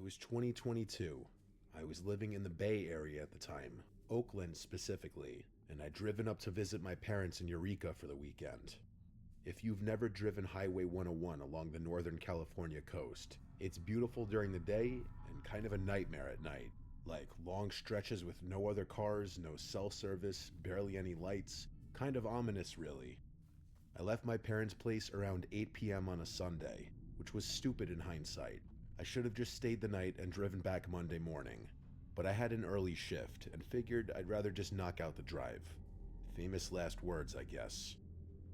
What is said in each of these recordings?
was 2022. I was living in the Bay Area at the time, Oakland specifically, and I'd driven up to visit my parents in Eureka for the weekend. If you've never driven Highway 101 along the Northern California coast, it's beautiful during the day and kind of a nightmare at night. Like long stretches with no other cars, no cell service, barely any lights, kind of ominous really. I left my parents' place around 8 p.m. on a Sunday, which was stupid in hindsight. I should have just stayed the night and driven back Monday morning. But I had an early shift and figured I'd rather just knock out the drive. Famous last words, I guess.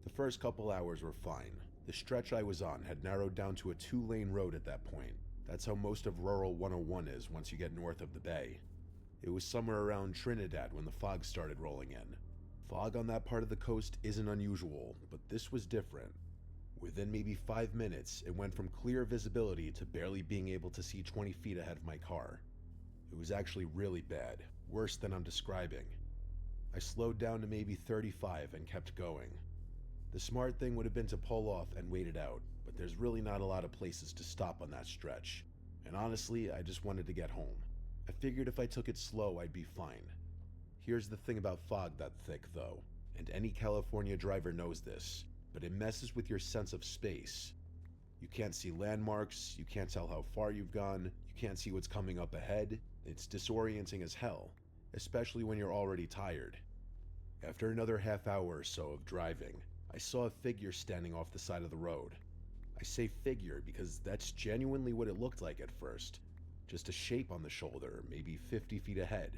The first couple hours were fine. The stretch I was on had narrowed down to a 2-lane road at that point. That's how most of rural 101 is once you get north of the bay. It was somewhere around Trinidad when the fog started rolling in. Fog on that part of the coast isn't unusual, but this was different. Within maybe 5 minutes, it went from clear visibility to barely being able to see 20 feet ahead of my car. It was actually really bad, worse than I'm describing. I slowed down to maybe 35 and kept going. The smart thing would have been to pull off and wait it out, but there's really not a lot of places to stop on that stretch. And honestly, I just wanted to get home. I figured if I took it slow, I'd be fine. Here's the thing about fog that thick though, and any California driver knows this, but it messes with your sense of space. You can't see landmarks, you can't tell how far you've gone, you can't see what's coming up ahead. It's disorienting as hell, especially when you're already tired. After another half hour or so of driving, I saw a figure standing off the side of the road. I say figure because that's genuinely what it looked like at first. Just a shape on the shoulder, maybe 50 feet ahead.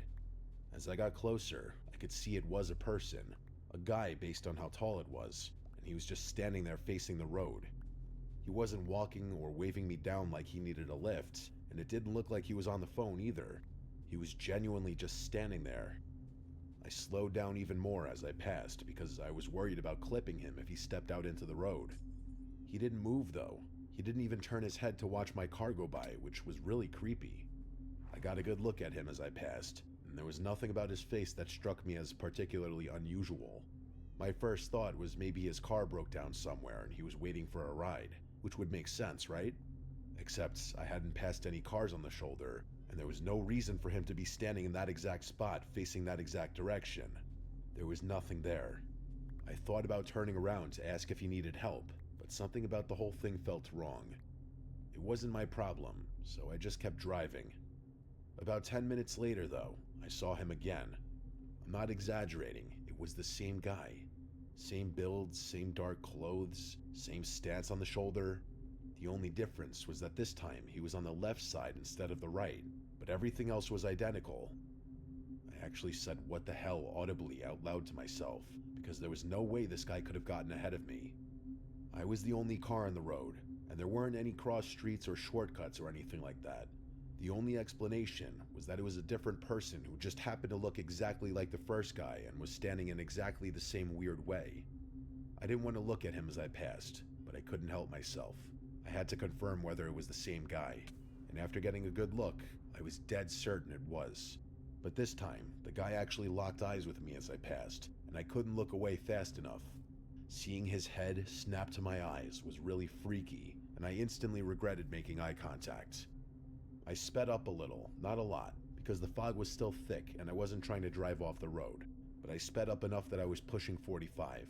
As I got closer, I could see it was a person, a guy based on how tall it was, and he was just standing there facing the road. He wasn't walking or waving me down like he needed a lift, and it didn't look like he was on the phone either. He was genuinely just standing there. I slowed down even more as I passed because I was worried about clipping him if he stepped out into the road. He didn't move though. He didn't even turn his head to watch my car go by, which was really creepy. I got a good look at him as I passed, and there was nothing about his face that struck me as particularly unusual. My first thought was maybe his car broke down somewhere and he was waiting for a ride, which would make sense, right? Except I hadn't passed any cars on the shoulder, and there was no reason for him to be standing in that exact spot facing that exact direction. There was nothing there. I thought about turning around to ask if he needed help, but something about the whole thing felt wrong. It wasn't my problem, so I just kept driving. About 10 minutes later though, I saw him again. I'm not exaggerating, it was the same guy. Same build, same dark clothes, same stance on the shoulder. The only difference was that this time he was on the left side instead of the right, but everything else was identical. I actually said what the hell audibly out loud to myself, because there was no way this guy could have gotten ahead of me. I was the only car on the road, and there weren't any cross streets or shortcuts or anything like that. The only explanation was that it was a different person who just happened to look exactly like the first guy and was standing in exactly the same weird way. I didn't want to look at him as I passed, but I couldn't help myself. I had to confirm whether it was the same guy, and after getting a good look, I was dead certain it was. But this time, the guy actually locked eyes with me as I passed, and I couldn't look away fast enough. Seeing his head snap to my eyes was really freaky, and I instantly regretted making eye contact. I sped up a little, not a lot, because the fog was still thick and I wasn't trying to drive off the road, but I sped up enough that I was pushing 45.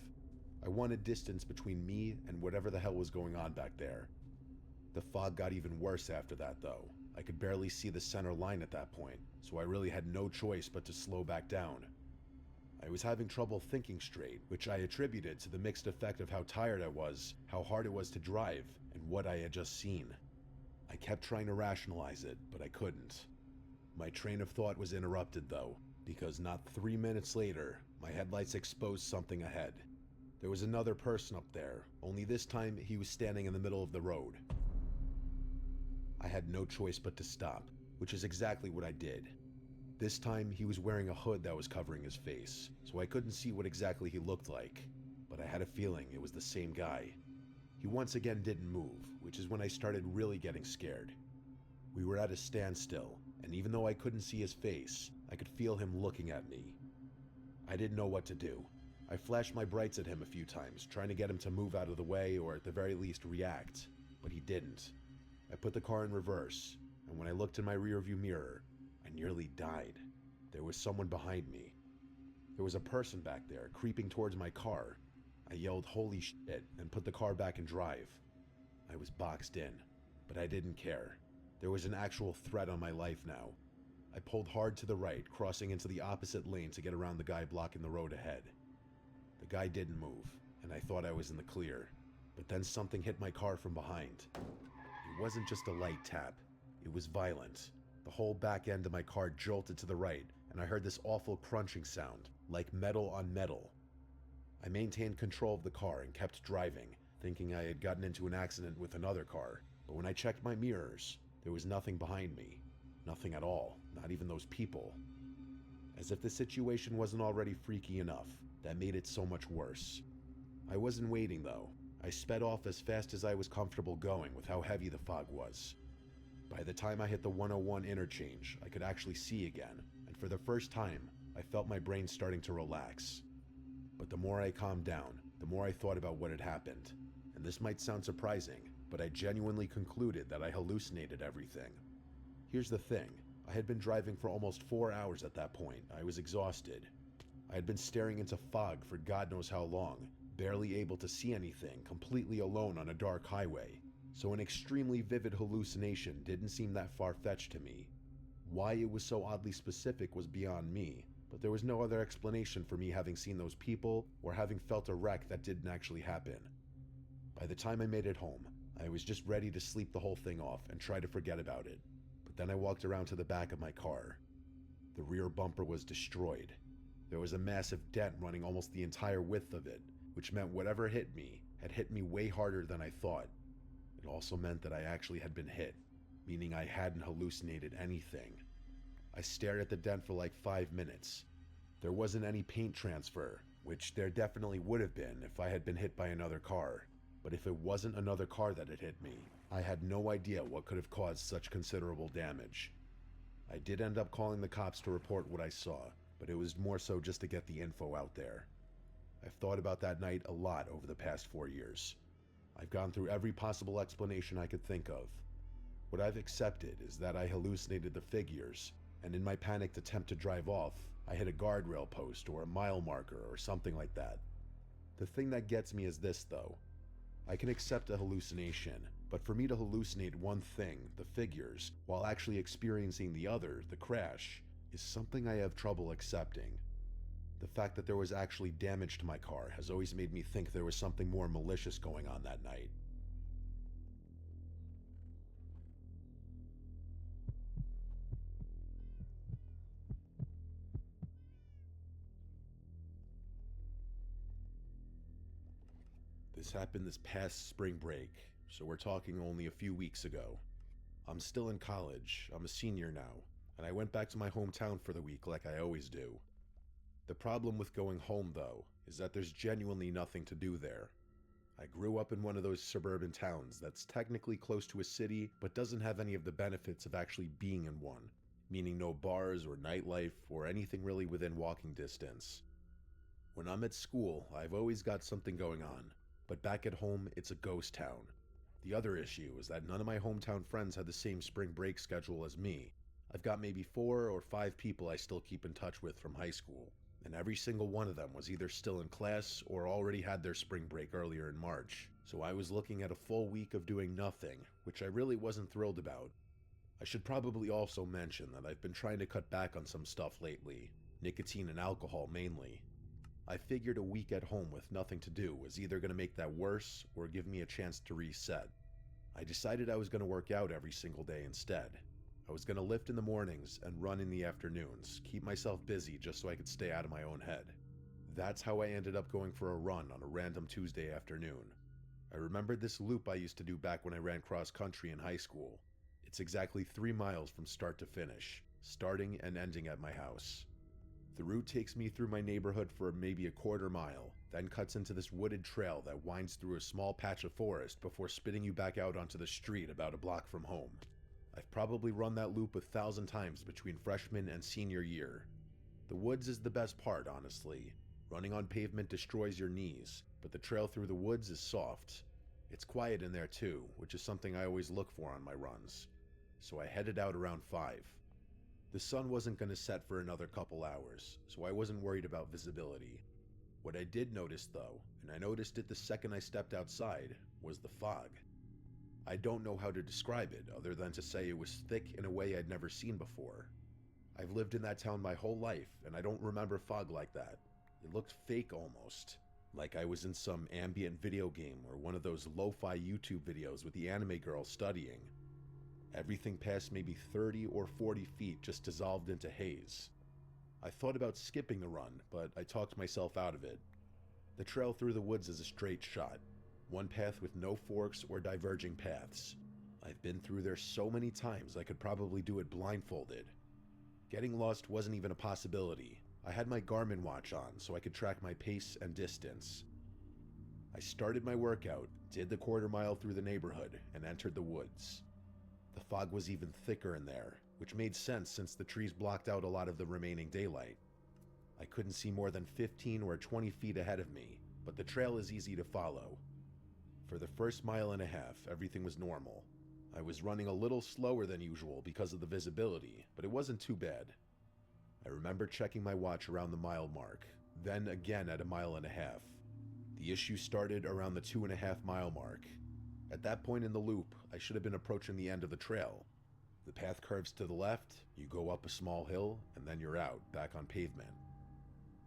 I wanted distance between me and whatever the hell was going on back there. The fog got even worse after that though. I could barely see the center line at that point, so I really had no choice but to slow back down. I was having trouble thinking straight, which I attributed to the mixed effect of how tired I was, how hard it was to drive, and what I had just seen. I kept trying to rationalize it, but I couldn't. My train of thought was interrupted though, because not 3 minutes later, my headlights exposed something ahead. There was another person up there, only this time he was standing in the middle of the road. I had no choice but to stop, which is exactly what I did. This time he was wearing a hood that was covering his face, so I couldn't see what exactly he looked like, but I had a feeling it was the same guy. He once again didn't move, which is when I started really getting scared. We were at a standstill, and even though I couldn't see his face, I could feel him looking at me. I didn't know what to do. I flashed my brights at him a few times, trying to get him to move out of the way or at the very least react, but he didn't. I put the car in reverse, and when I looked in my rearview mirror, I nearly died. There was someone behind me. There was a person back there, creeping towards my car. I yelled, "Holy shit," and put the car back in drive. I was boxed in, but I didn't care. There was an actual threat on my life now. I pulled hard to the right, crossing into the opposite lane to get around the guy blocking the road ahead. The guy didn't move, and I thought I was in the clear. But then something hit my car from behind. It wasn't just a light tap. It was violent. The whole back end of my car jolted to the right, and I heard this awful crunching sound, like metal on metal. I maintained control of the car and kept driving, thinking I had gotten into an accident with another car. But when I checked my mirrors, there was nothing behind me. Nothing at all, not even those people. As if the situation wasn't already freaky enough, that made it so much worse. I wasn't waiting though. I sped off as fast as I was comfortable going with how heavy the fog was. By the time I hit the 101 interchange, I could actually see again, and for the first time, I felt my brain starting to relax. But the more I calmed down, the more I thought about what had happened. And this might sound surprising, but I genuinely concluded that I hallucinated everything. Here's the thing, I had been driving for almost 4 hours at that point. I was exhausted. I had been staring into fog for God knows how long, barely able to see anything, completely alone on a dark highway. So an extremely vivid hallucination didn't seem that far-fetched to me. Why it was so oddly specific was beyond me, but there was no other explanation for me having seen those people or having felt a wreck that didn't actually happen. By the time I made it home, I was just ready to sleep the whole thing off and try to forget about it. But then I walked around to the back of my car. The rear bumper was destroyed. There was a massive dent running almost the entire width of it, which meant whatever hit me had hit me way harder than I thought. It also meant that I actually had been hit, meaning I hadn't hallucinated anything. I stared at the dent for like 5 minutes. There wasn't any paint transfer, which there definitely would have been if I had been hit by another car. But if it wasn't another car that had hit me, I had no idea what could have caused such considerable damage. I did end up calling the cops to report what I saw, but it was more so just to get the info out there. I've thought about that night a lot over the past 4 years. I've gone through every possible explanation I could think of. What I've accepted is that I hallucinated the figures, and in my panicked attempt to drive off, I hit a guardrail post or a mile marker or something like that. The thing that gets me is this though. I can accept a hallucination, but for me to hallucinate one thing, the figures, while actually experiencing the other, the crash, is something I have trouble accepting. The fact that there was actually damage to my car has always made me think there was something more malicious going on that night. This happened this past spring break, so we're talking only a few weeks ago. I'm still in college, I'm a senior now, and I went back to my hometown for the week like I always do. The problem with going home, though, is that there's genuinely nothing to do there. I grew up in one of those suburban towns that's technically close to a city, but doesn't have any of the benefits of actually being in one, meaning no bars or nightlife or anything really within walking distance. When I'm at school, I've always got something going on, but back at home, it's a ghost town. The other issue is that none of my hometown friends had the same spring break schedule as me. I've got maybe 4 or 5 people I still keep in touch with from high school, and every single one of them was either still in class or already had their spring break earlier in March, so I was looking at a full week of doing nothing, which I really wasn't thrilled about. I should probably also mention that I've been trying to cut back on some stuff lately, nicotine and alcohol mainly. I figured a week at home with nothing to do was either going to make that worse or give me a chance to reset. I decided I was going to work out every single day instead. I was going to lift in the mornings and run in the afternoons, keep myself busy just so I could stay out of my own head. That's how I ended up going for a run on a random Tuesday afternoon. I remembered this loop I used to do back when I ran cross country in high school. It's exactly 3 miles from start to finish, starting and ending at my house. The route takes me through my neighborhood for maybe a quarter mile, then cuts into this wooded trail that winds through a small patch of forest before spitting you back out onto the street about a block from home. I've probably run that loop 1,000 times between freshman and senior year. The woods is the best part, honestly. Running on pavement destroys your knees, but the trail through the woods is soft. It's quiet in there too, which is something I always look for on my runs. so I headed out around 5. The sun wasn't going to set for another couple hours, so I wasn't worried about visibility. What I did notice though, and I noticed it the second I stepped outside, was the fog. I don't know how to describe it other than to say it was thick in a way I'd never seen before. I've lived in that town my whole life, and I don't remember fog like that. It looked fake almost, like I was in some ambient video game or one of those lo-fi YouTube videos with the anime girl studying. Everything past maybe 30 or 40 feet just dissolved into haze. I thought about skipping the run, but I talked myself out of it. The trail through the woods is a straight shot, one path with no forks or diverging paths. I've been through there so many times I could probably do it blindfolded. Getting lost wasn't even a possibility. I had my Garmin watch on so I could track my pace and distance. I started my workout, did the quarter-mile through the neighborhood, and entered the woods. The fog was even thicker in there, which made sense since the trees blocked out a lot of the remaining daylight. I couldn't see more than 15 or 20 feet ahead of me, but the trail is easy to follow. For the first mile and a half, everything was normal. I was running a little slower than usual because of the visibility, but it wasn't too bad. I remember checking my watch around the mile mark, then again at a mile and a half. The issue started around the 2.5 mile mark. At that point in the loop, I should have been approaching the end of the trail. The path curves to the left, you go up a small hill, and then you're out, back on pavement.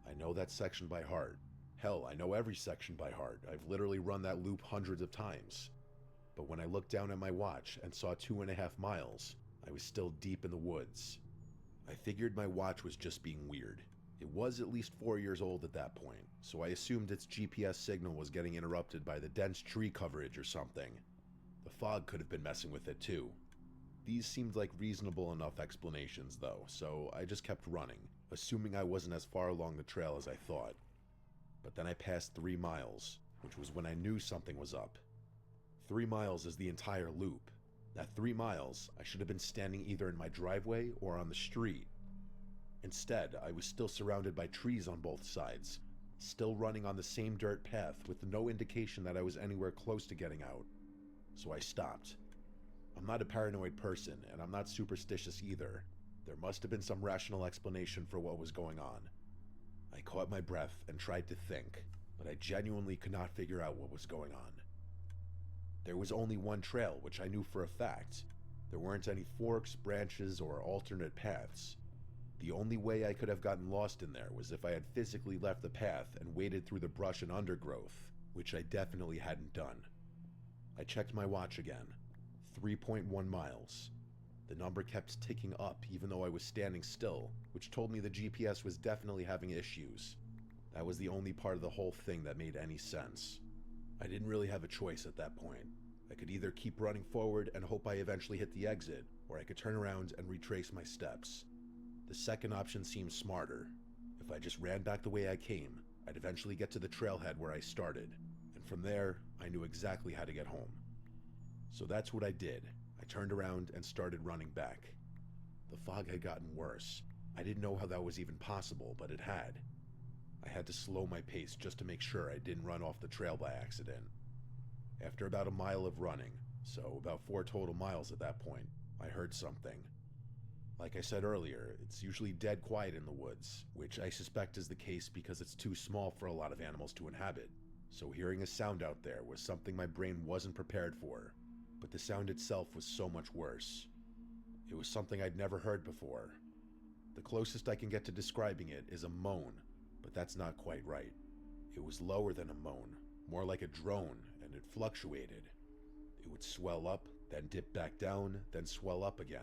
I know that section by heart. Hell, I know every section by heart. I've literally run that loop hundreds of times. But when I looked down at my watch and saw 2.5 miles, I was still deep in the woods. I figured my watch was just being weird. It was at least 4 years old at that point, so I assumed its GPS signal was getting interrupted by the dense tree coverage or something. The fog could have been messing with it too. These seemed like reasonable enough explanations though, so I just kept running, assuming I wasn't as far along the trail as I thought. But then I passed 3 miles, which was when I knew something was up. 3 miles is the entire loop. At 3 miles, I should have been standing either in my driveway or on the street. Instead, I was still surrounded by trees on both sides, still running on the same dirt path with no indication that I was anywhere close to getting out. So I stopped. I'm not a paranoid person, and I'm not superstitious either. There must have been some rational explanation for what was going on. I caught my breath and tried to think, but I genuinely could not figure out what was going on. There was only one trail, which I knew for a fact. There weren't any forks, branches, or alternate paths. The only way I could have gotten lost in there was if I had physically left the path and waded through the brush and undergrowth, which I definitely hadn't done. I checked my watch again. 3.1 miles. The number kept ticking up even though I was standing still, which told me the GPS was definitely having issues. That was the only part of the whole thing that made any sense. I didn't really have a choice at that point. I could either keep running forward and hope I eventually hit the exit, or I could turn around and retrace my steps. The second option seemed smarter. If I just ran back the way I came, I'd eventually get to the trailhead where I started, and from there, I knew exactly how to get home. So that's what I did. I turned around and started running back. The fog had gotten worse. I didn't know how that was even possible, but it had. I had to slow my pace just to make sure I didn't run off the trail by accident. After about a mile of running, so about 4 total miles at that point, I heard something. Like I said earlier, it's usually dead quiet in the woods, which I suspect is the case because it's too small for a lot of animals to inhabit. So hearing a sound out there was something my brain wasn't prepared for, but the sound itself was so much worse. It was something I'd never heard before. The closest I can get to describing it is a moan, but that's not quite right. It was lower than a moan, more like a drone, and it fluctuated. It would swell up, then dip back down, then swell up again.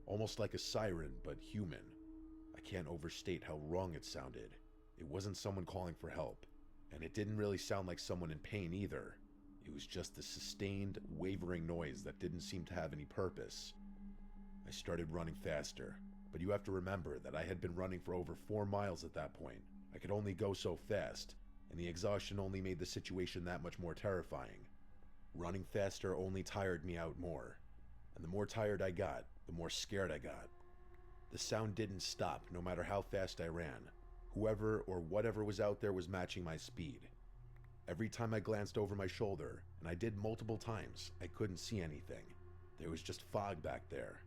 Almost like a siren, but human. I can't overstate how wrong it sounded. It wasn't someone calling for help, and it didn't really sound like someone in pain either. It was just a sustained, wavering noise that didn't seem to have any purpose. I started running faster, but you have to remember that I had been running for over 4 miles at that point. I could only go so fast, and the exhaustion only made the situation that much more terrifying. Running faster only tired me out more, and the more tired I got, the more scared I got. The sound didn't stop no matter how fast I ran. Whoever or whatever was out there was matching my speed. Every time I glanced over my shoulder, and I did multiple times, I couldn't see anything. There was just fog back there.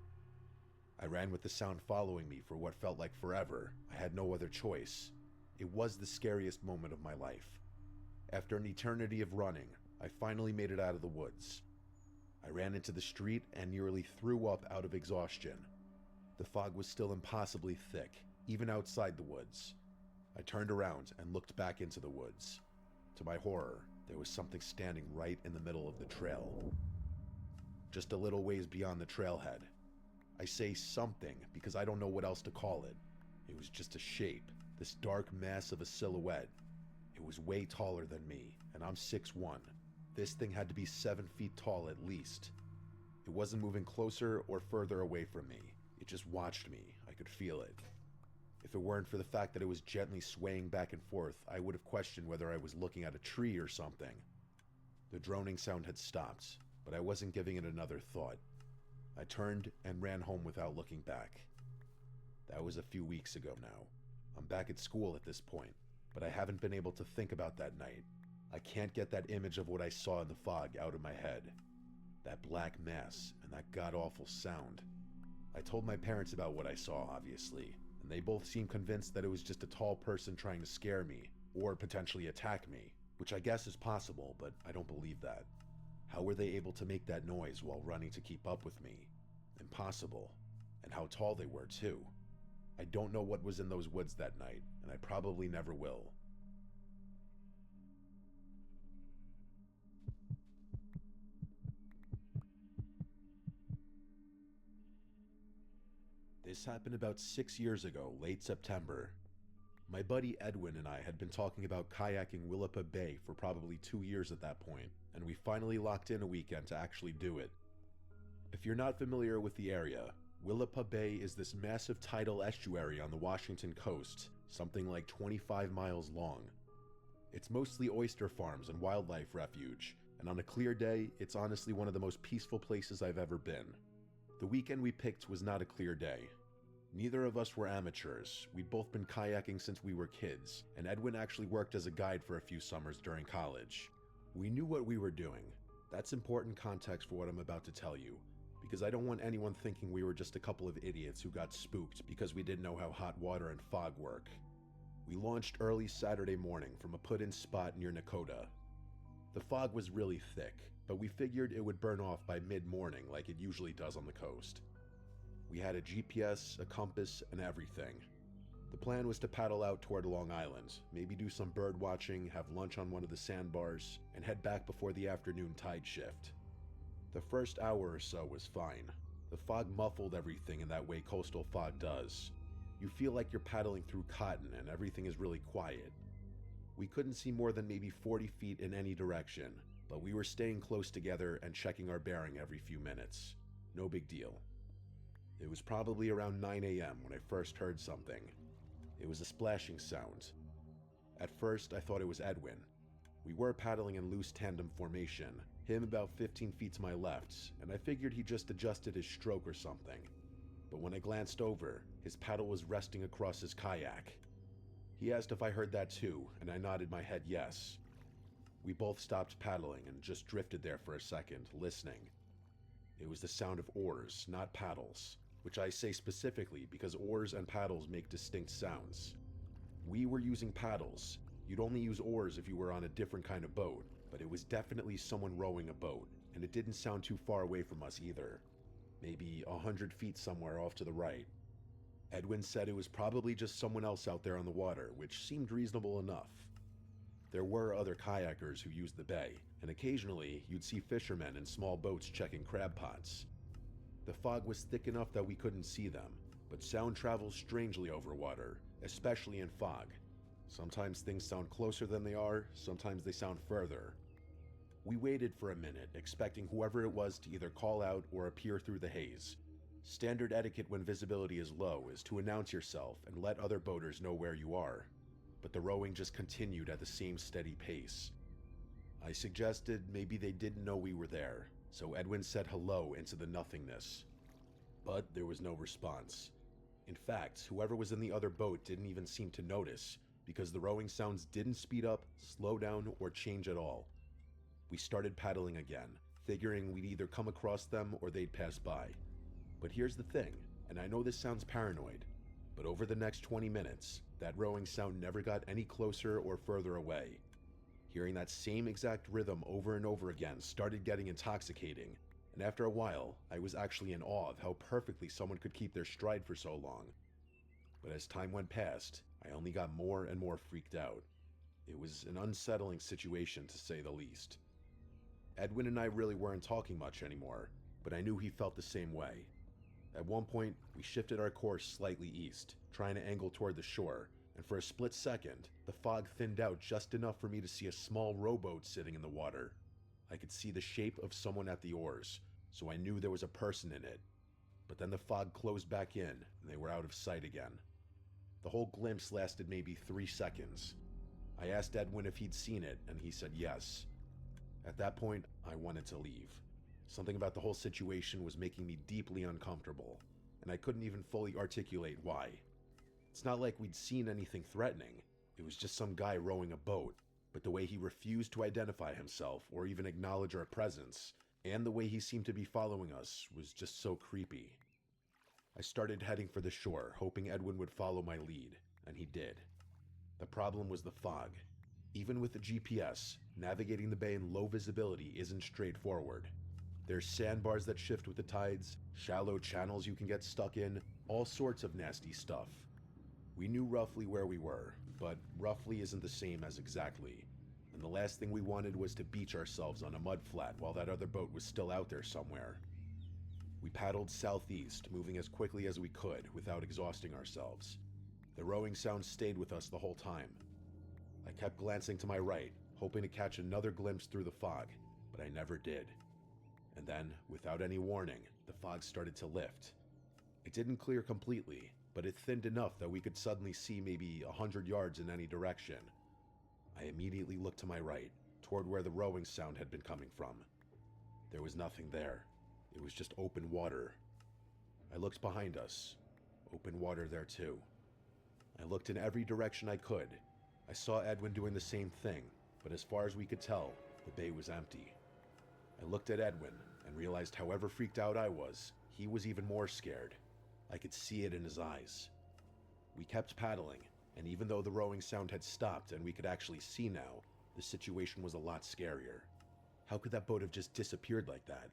I ran with the sound following me for what felt like forever. I had no other choice. It was the scariest moment of my life. After an eternity of running, I finally made it out of the woods. I ran into the street and nearly threw up out of exhaustion. The fog was still impossibly thick, even outside the woods. I turned around and looked back into the woods. To my horror, there was something standing right in the middle of the trail. Just a little ways beyond the trailhead. I say something because I don't know what else to call it. It was just a shape, this dark mass of a silhouette. It was way taller than me, and I'm 6'1". This thing had to be 7 feet tall at least. It wasn't moving closer or further away from me. It just watched me. I could feel it. If it weren't for the fact that it was gently swaying back and forth, I would have questioned whether I was looking at a tree or something. The droning sound had stopped, but I wasn't giving it another thought. I turned and ran home without looking back. That was a few weeks ago now. I'm back at school at this point, but I haven't been able to think about that night. I can't get that image of what I saw in the fog out of my head. That black mass and that god-awful sound. I told my parents about what I saw, obviously, and they both seemed convinced that it was just a tall person trying to scare me, or potentially attack me, which I guess is possible, but I don't believe that. How were they able to make that noise while running to keep up with me? Impossible. And how tall they were, too. I don't know what was in those woods that night, and I probably never will. This happened about 6 years ago, late September. My buddy Edwin and I had been talking about kayaking Willapa Bay for probably 2 years at that point, and we finally locked in a weekend to actually do it. If you're not familiar with the area, Willapa Bay is this massive tidal estuary on the Washington coast, something like 25 miles long. It's mostly oyster farms and wildlife refuge, and on a clear day, it's honestly one of the most peaceful places I've ever been. The weekend we picked was not a clear day. Neither of us were amateurs. We'd both been kayaking since we were kids, and Edwin actually worked as a guide for a few summers during college. We knew what we were doing. That's important context for what I'm about to tell you, because I don't want anyone thinking we were just a couple of idiots who got spooked because we didn't know how hot water and fog work. We launched early Saturday morning from a put-in spot near Nakota. The fog was really thick, but we figured it would burn off by mid-morning like it usually does on the coast. We had a GPS, a compass, and everything. The plan was to paddle out toward Long Island, maybe do some bird watching, have lunch on one of the sandbars, and head back before the afternoon tide shift. The first hour or so was fine. The fog muffled everything in that way coastal fog does. You feel like you're paddling through cotton and everything is really quiet. We couldn't see more than maybe 40 feet in any direction, but we were staying close together and checking our bearing every few minutes. No big deal. It was probably around 9 a.m. when I first heard something. It was a splashing sound. At first, I thought it was Edwin. We were paddling in loose tandem formation, him about 15 feet to my left, and I figured he just adjusted his stroke or something. But when I glanced over, his paddle was resting across his kayak. He asked if I heard that too, and I nodded my head yes. We both stopped paddling and just drifted there for a second, listening. It was the sound of oars, not paddles, which I say specifically because oars and paddles make distinct sounds. We were using paddles. You'd only use oars if you were on a different kind of boat, but it was definitely someone rowing a boat, and it didn't sound too far away from us either. Maybe 100 feet somewhere off to the right. Edwin said it was probably just someone else out there on the water, which seemed reasonable enough. There were other kayakers who used the bay, and occasionally you'd see fishermen in small boats checking crab pots. The fog was thick enough that we couldn't see them, but sound travels strangely over water, especially in fog. Sometimes things sound closer than they are, sometimes they sound further. We waited for a minute, expecting whoever it was to either call out or appear through the haze. Standard etiquette when visibility is low is to announce yourself and let other boaters know where you are, but the rowing just continued at the same steady pace. I suggested maybe they didn't know we were there, so Edwin said hello into the nothingness. But there was no response. In fact, whoever was in the other boat didn't even seem to notice, because the rowing sounds didn't speed up, slow down, or change at all. We started paddling again, figuring we'd either come across them or they'd pass by. But here's the thing, and I know this sounds paranoid, but over the next 20 minutes, that rowing sound never got any closer or further away. Hearing that same exact rhythm over and over again started getting intoxicating, and after a while, I was actually in awe of how perfectly someone could keep their stride for so long. But as time went past, I only got more and more freaked out. It was an unsettling situation, to say the least. Edwin and I really weren't talking much anymore, but I knew he felt the same way. At one point, we shifted our course slightly east, trying to angle toward the shore, and for a split second, the fog thinned out just enough for me to see a small rowboat sitting in the water. I could see the shape of someone at the oars, so I knew there was a person in it. But then the fog closed back in, and they were out of sight again. The whole glimpse lasted maybe 3 seconds. I asked Edwin if he'd seen it, and he said yes. At that point, I wanted to leave. Something about the whole situation was making me deeply uncomfortable, and I couldn't even fully articulate why. It's not like we'd seen anything threatening. It was just some guy rowing a boat, but the way he refused to identify himself or even acknowledge our presence, and the way he seemed to be following us, was just so creepy. I started heading for the shore, hoping Edwin would follow my lead, and he did. The problem was the fog. Even with the GPS, navigating the bay in low visibility isn't straightforward. There's sandbars that shift with the tides, shallow channels you can get stuck in, all sorts of nasty stuff. We knew roughly where we were, but roughly isn't the same as exactly, and the last thing we wanted was to beach ourselves on a mudflat while that other boat was still out there somewhere. We paddled southeast, moving as quickly as we could without exhausting ourselves. The rowing sound stayed with us the whole time. I kept glancing to my right, hoping to catch another glimpse through the fog, but I never did. And then, without any warning, the fog started to lift. It didn't clear completely, but it thinned enough that we could suddenly see maybe 100 yards in any direction. I immediately looked to my right, toward where the rowing sound had been coming from. There was nothing there. It was just open water. I looked behind us. Open water there too. I looked in every direction I could. I saw Edwin doing the same thing, but as far as we could tell, the bay was empty. I looked at Edwin and realized however freaked out I was, he was even more scared. I could see it in his eyes. We kept paddling, and even though the rowing sound had stopped and we could actually see now, the situation was a lot scarier. How could that boat have just disappeared like that?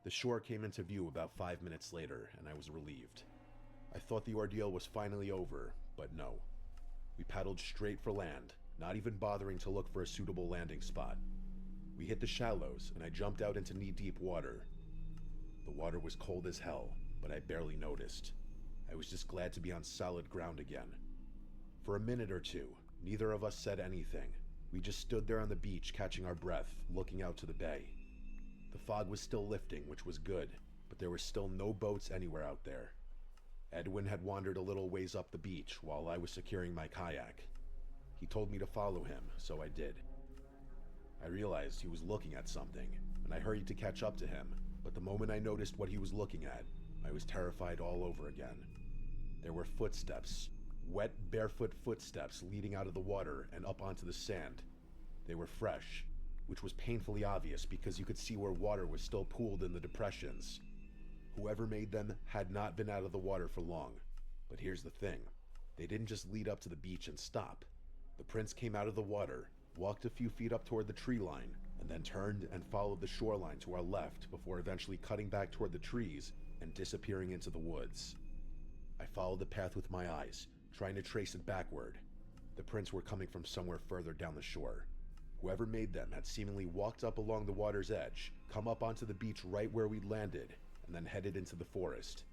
The shore came into view about 5 minutes later, and I was relieved. I thought the ordeal was finally over, but no. We paddled straight for land, not even bothering to look for a suitable landing spot. We hit the shallows, and I jumped out into knee-deep water. The water was cold as hell, but I barely noticed. I was just glad to be on solid ground again. For a minute or two, neither of us said anything. We just stood there on the beach catching our breath, looking out to the bay. The fog was still lifting, which was good, but there were still no boats anywhere out there. Edwin had wandered a little ways up the beach while I was securing my kayak. He told me to follow him, so I did. I realized he was looking at something, and I hurried to catch up to him, but the moment I noticed what he was looking at, I was terrified all over again. There were footsteps, wet, barefoot footsteps leading out of the water and up onto the sand. They were fresh, which was painfully obvious because you could see where water was still pooled in the depressions. Whoever made them had not been out of the water for long. But here's the thing, they didn't just lead up to the beach and stop. The prince came out of the water, walked a few feet up toward the tree line, and then turned and followed the shoreline to our left before eventually cutting back toward the trees and disappearing into the woods. I followed the path with my eyes, trying to trace it backward. The prints were coming from somewhere further down the shore. Whoever made them had seemingly walked up along the water's edge, come up onto the beach right where we'd landed, and then headed into the forest.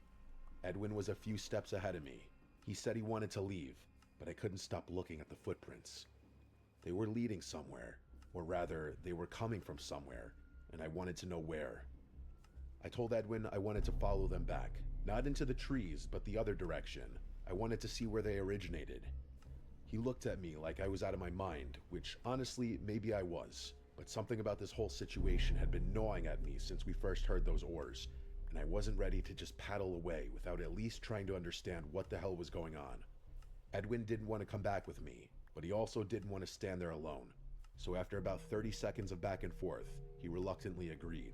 Edwin was a few steps ahead of me. He said he wanted to leave, but I couldn't stop looking at the footprints. They were leading somewhere, or rather, they were coming from somewhere, and I wanted to know where. I told Edwin I wanted to follow them back, not into the trees, but the other direction. I wanted to see where they originated. He looked at me like I was out of my mind, which honestly, maybe I was, but something about this whole situation had been gnawing at me since we first heard those oars, and I wasn't ready to just paddle away without at least trying to understand what the hell was going on. Edwin didn't want to come back with me, but he also didn't want to stand there alone. So after about 30 seconds of back and forth, he reluctantly agreed.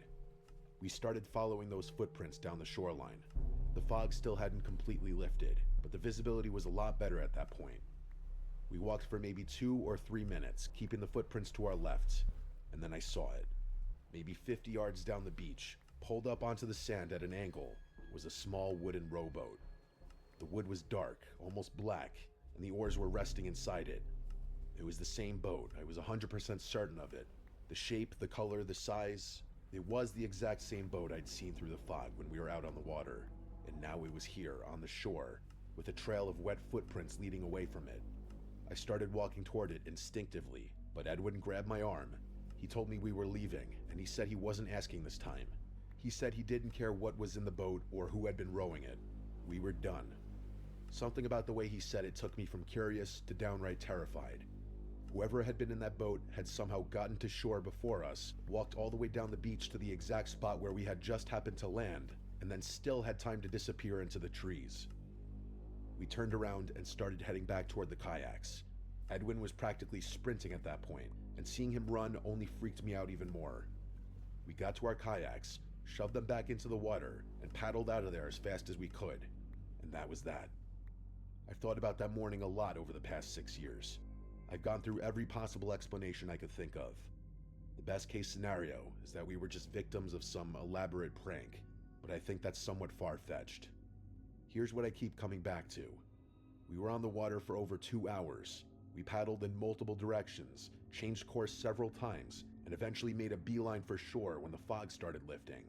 We started following those footprints down the shoreline. The fog still hadn't completely lifted, but the visibility was a lot better at that point. We walked for maybe 2 or 3 minutes, keeping the footprints to our left, and then I saw it. Maybe 50 yards down the beach, pulled up onto the sand at an angle, was a small wooden rowboat. The wood was dark, almost black, and the oars were resting inside it. It was the same boat. I was 100% certain of it. The shape, the color, the size. It was the exact same boat I'd seen through the fog when we were out on the water, and now it was here, on the shore, with a trail of wet footprints leading away from it. I started walking toward it instinctively, but Edwin grabbed my arm. He told me we were leaving, and he said he wasn't asking this time. He said he didn't care what was in the boat or who had been rowing it. We were done. Something about the way he said it took me from curious to downright terrified. Whoever had been in that boat had somehow gotten to shore before us, walked all the way down the beach to the exact spot where we had just happened to land, and then still had time to disappear into the trees. We turned around and started heading back toward the kayaks. Edwin was practically sprinting at that point, and seeing him run only freaked me out even more. We got to our kayaks, shoved them back into the water, and paddled out of there as fast as we could. And that was that. I've thought about that morning a lot over the past 6 years. I've gone through every possible explanation I could think of. The best case scenario is that we were just victims of some elaborate prank, but I think that's somewhat far-fetched. Here's what I keep coming back to. We were on the water for over 2 hours. We paddled in multiple directions, changed course several times, and eventually made a beeline for shore when the fog started lifting.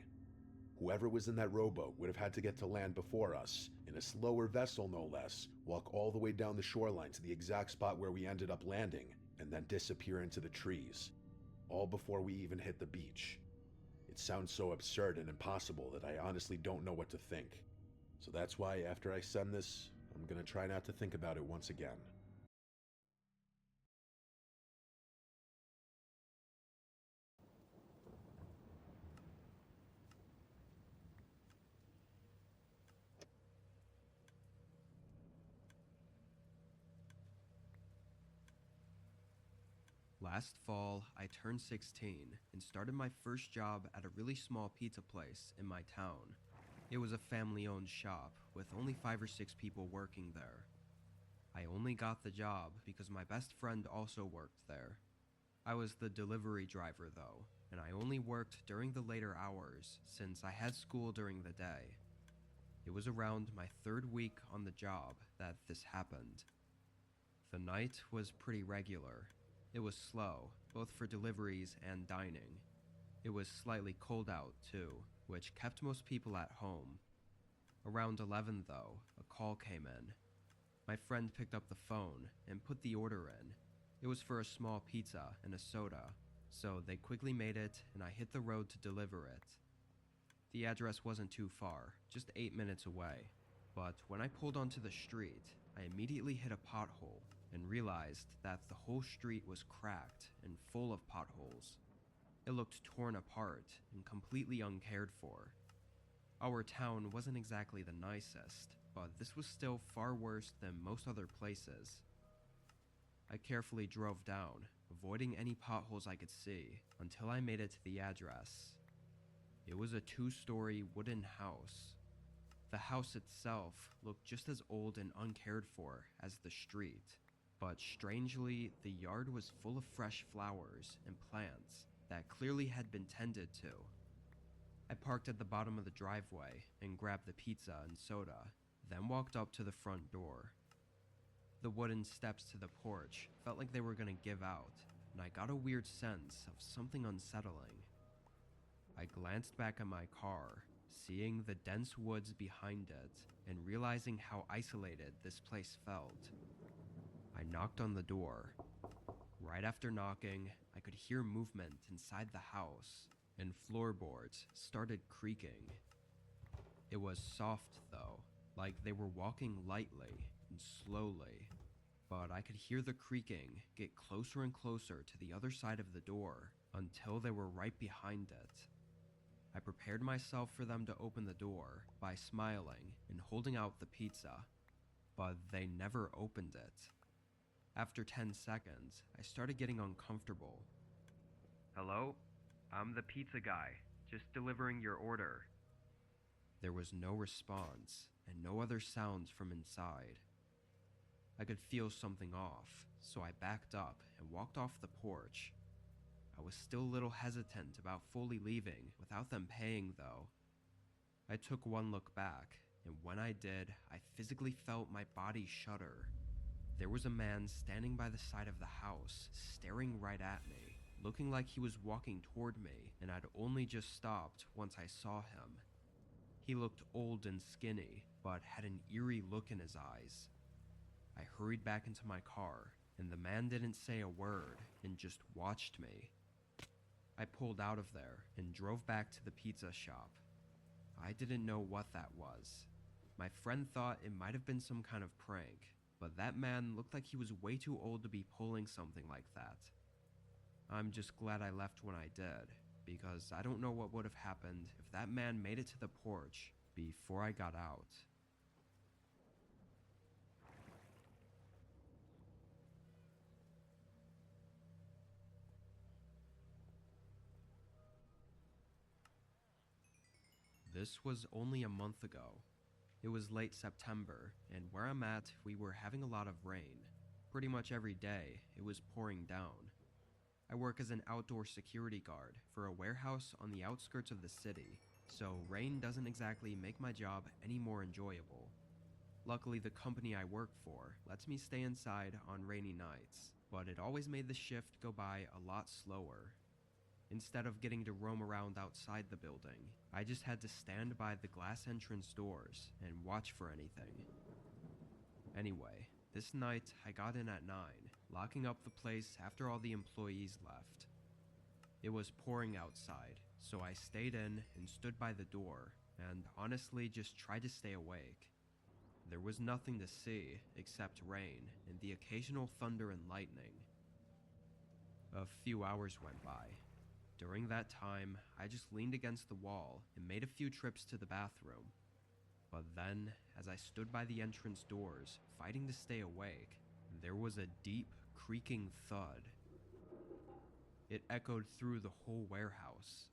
Whoever was in that rowboat would have had to get to land before us, in a slower vessel no less, walk all the way down the shoreline to the exact spot where we ended up landing, and then disappear into the trees, all before we even hit the beach. It sounds so absurd and impossible that I honestly don't know what to think. So that's why after I send this, I'm gonna try not to think about it once again. Last fall, I turned 16 and started my first job at a really small pizza place in my town. It was a family-owned shop with only 5 or 6 people working there. I only got the job because my best friend also worked there. I was the delivery driver though, and I only worked during the later hours since I had school during the day. It was around my 3rd week on the job that this happened. The night was pretty regular. It was slow, both for deliveries and dining. It was slightly cold out, too, which kept most people at home. Around 11, though, a call came in. My friend picked up the phone and put the order in. It was for a small pizza and a soda, so they quickly made it and I hit the road to deliver it. The address wasn't too far, just 8 minutes away, but when I pulled onto the street, I immediately hit a pothole and realized that the whole street was cracked and full of potholes. It looked torn apart and completely uncared for. Our town wasn't exactly the nicest, but this was still far worse than most other places. I carefully drove down, avoiding any potholes I could see, until I made it to the address. It was a 2-story wooden house. The house itself looked just as old and uncared for as the street. But strangely, the yard was full of fresh flowers and plants that clearly had been tended to. I parked at the bottom of the driveway and grabbed the pizza and soda, then walked up to the front door. The wooden steps to the porch felt like they were gonna give out, and I got a weird sense of something unsettling. I glanced back at my car, seeing the dense woods behind it, and realizing how isolated this place felt. I knocked on the door. Right after knocking, I could hear movement inside the house, and floorboards started creaking. It was soft though, like they were walking lightly and slowly, but I could hear the creaking get closer and closer to the other side of the door until they were right behind it. I prepared myself for them to open the door by smiling and holding out the pizza, but they never opened it. After 10 seconds, I started getting uncomfortable. "Hello? I'm the pizza guy. Just delivering your order. There was no response, and no other sounds from inside. I could feel something off, so I backed up and walked off the porch. I was still a little hesitant about fully leaving without them paying, though. I took one look back, and when I did, I physically felt my body shudder. There was a man standing by the side of the house, staring right at me, looking like he was walking toward me, and I'd only just stopped once I saw him. He looked old and skinny, but had an eerie look in his eyes. I hurried back into my car, and the man didn't say a word and just watched me. I pulled out of there and drove back to the pizza shop. I didn't know what that was. My friend thought it might have been some kind of prank, but that man looked like he was way too old to be pulling something like that. I'm just glad I left when I did, because I don't know what would have happened if that man made it to the porch before I got out. This was only a month ago. It was late September, and where I'm at, we were having a lot of rain. Pretty much every day, it was pouring down. I work as an outdoor security guard for a warehouse on the outskirts of the city, so rain doesn't exactly make my job any more enjoyable. Luckily, the company I work for lets me stay inside on rainy nights, but it always made the shift go by a lot slower. Instead of getting to roam around outside the building, I just had to stand by the glass entrance doors and watch for anything. Anyway, this night I got in at 9, locking up the place after all the employees left. It was pouring outside, so I stayed in and stood by the door, and honestly just tried to stay awake. There was nothing to see except rain and the occasional thunder and lightning. A few hours went by. During that time, I just leaned against the wall and made a few trips to the bathroom. But then, as I stood by the entrance doors, fighting to stay awake, there was a deep, creaking thud. It echoed through the whole warehouse.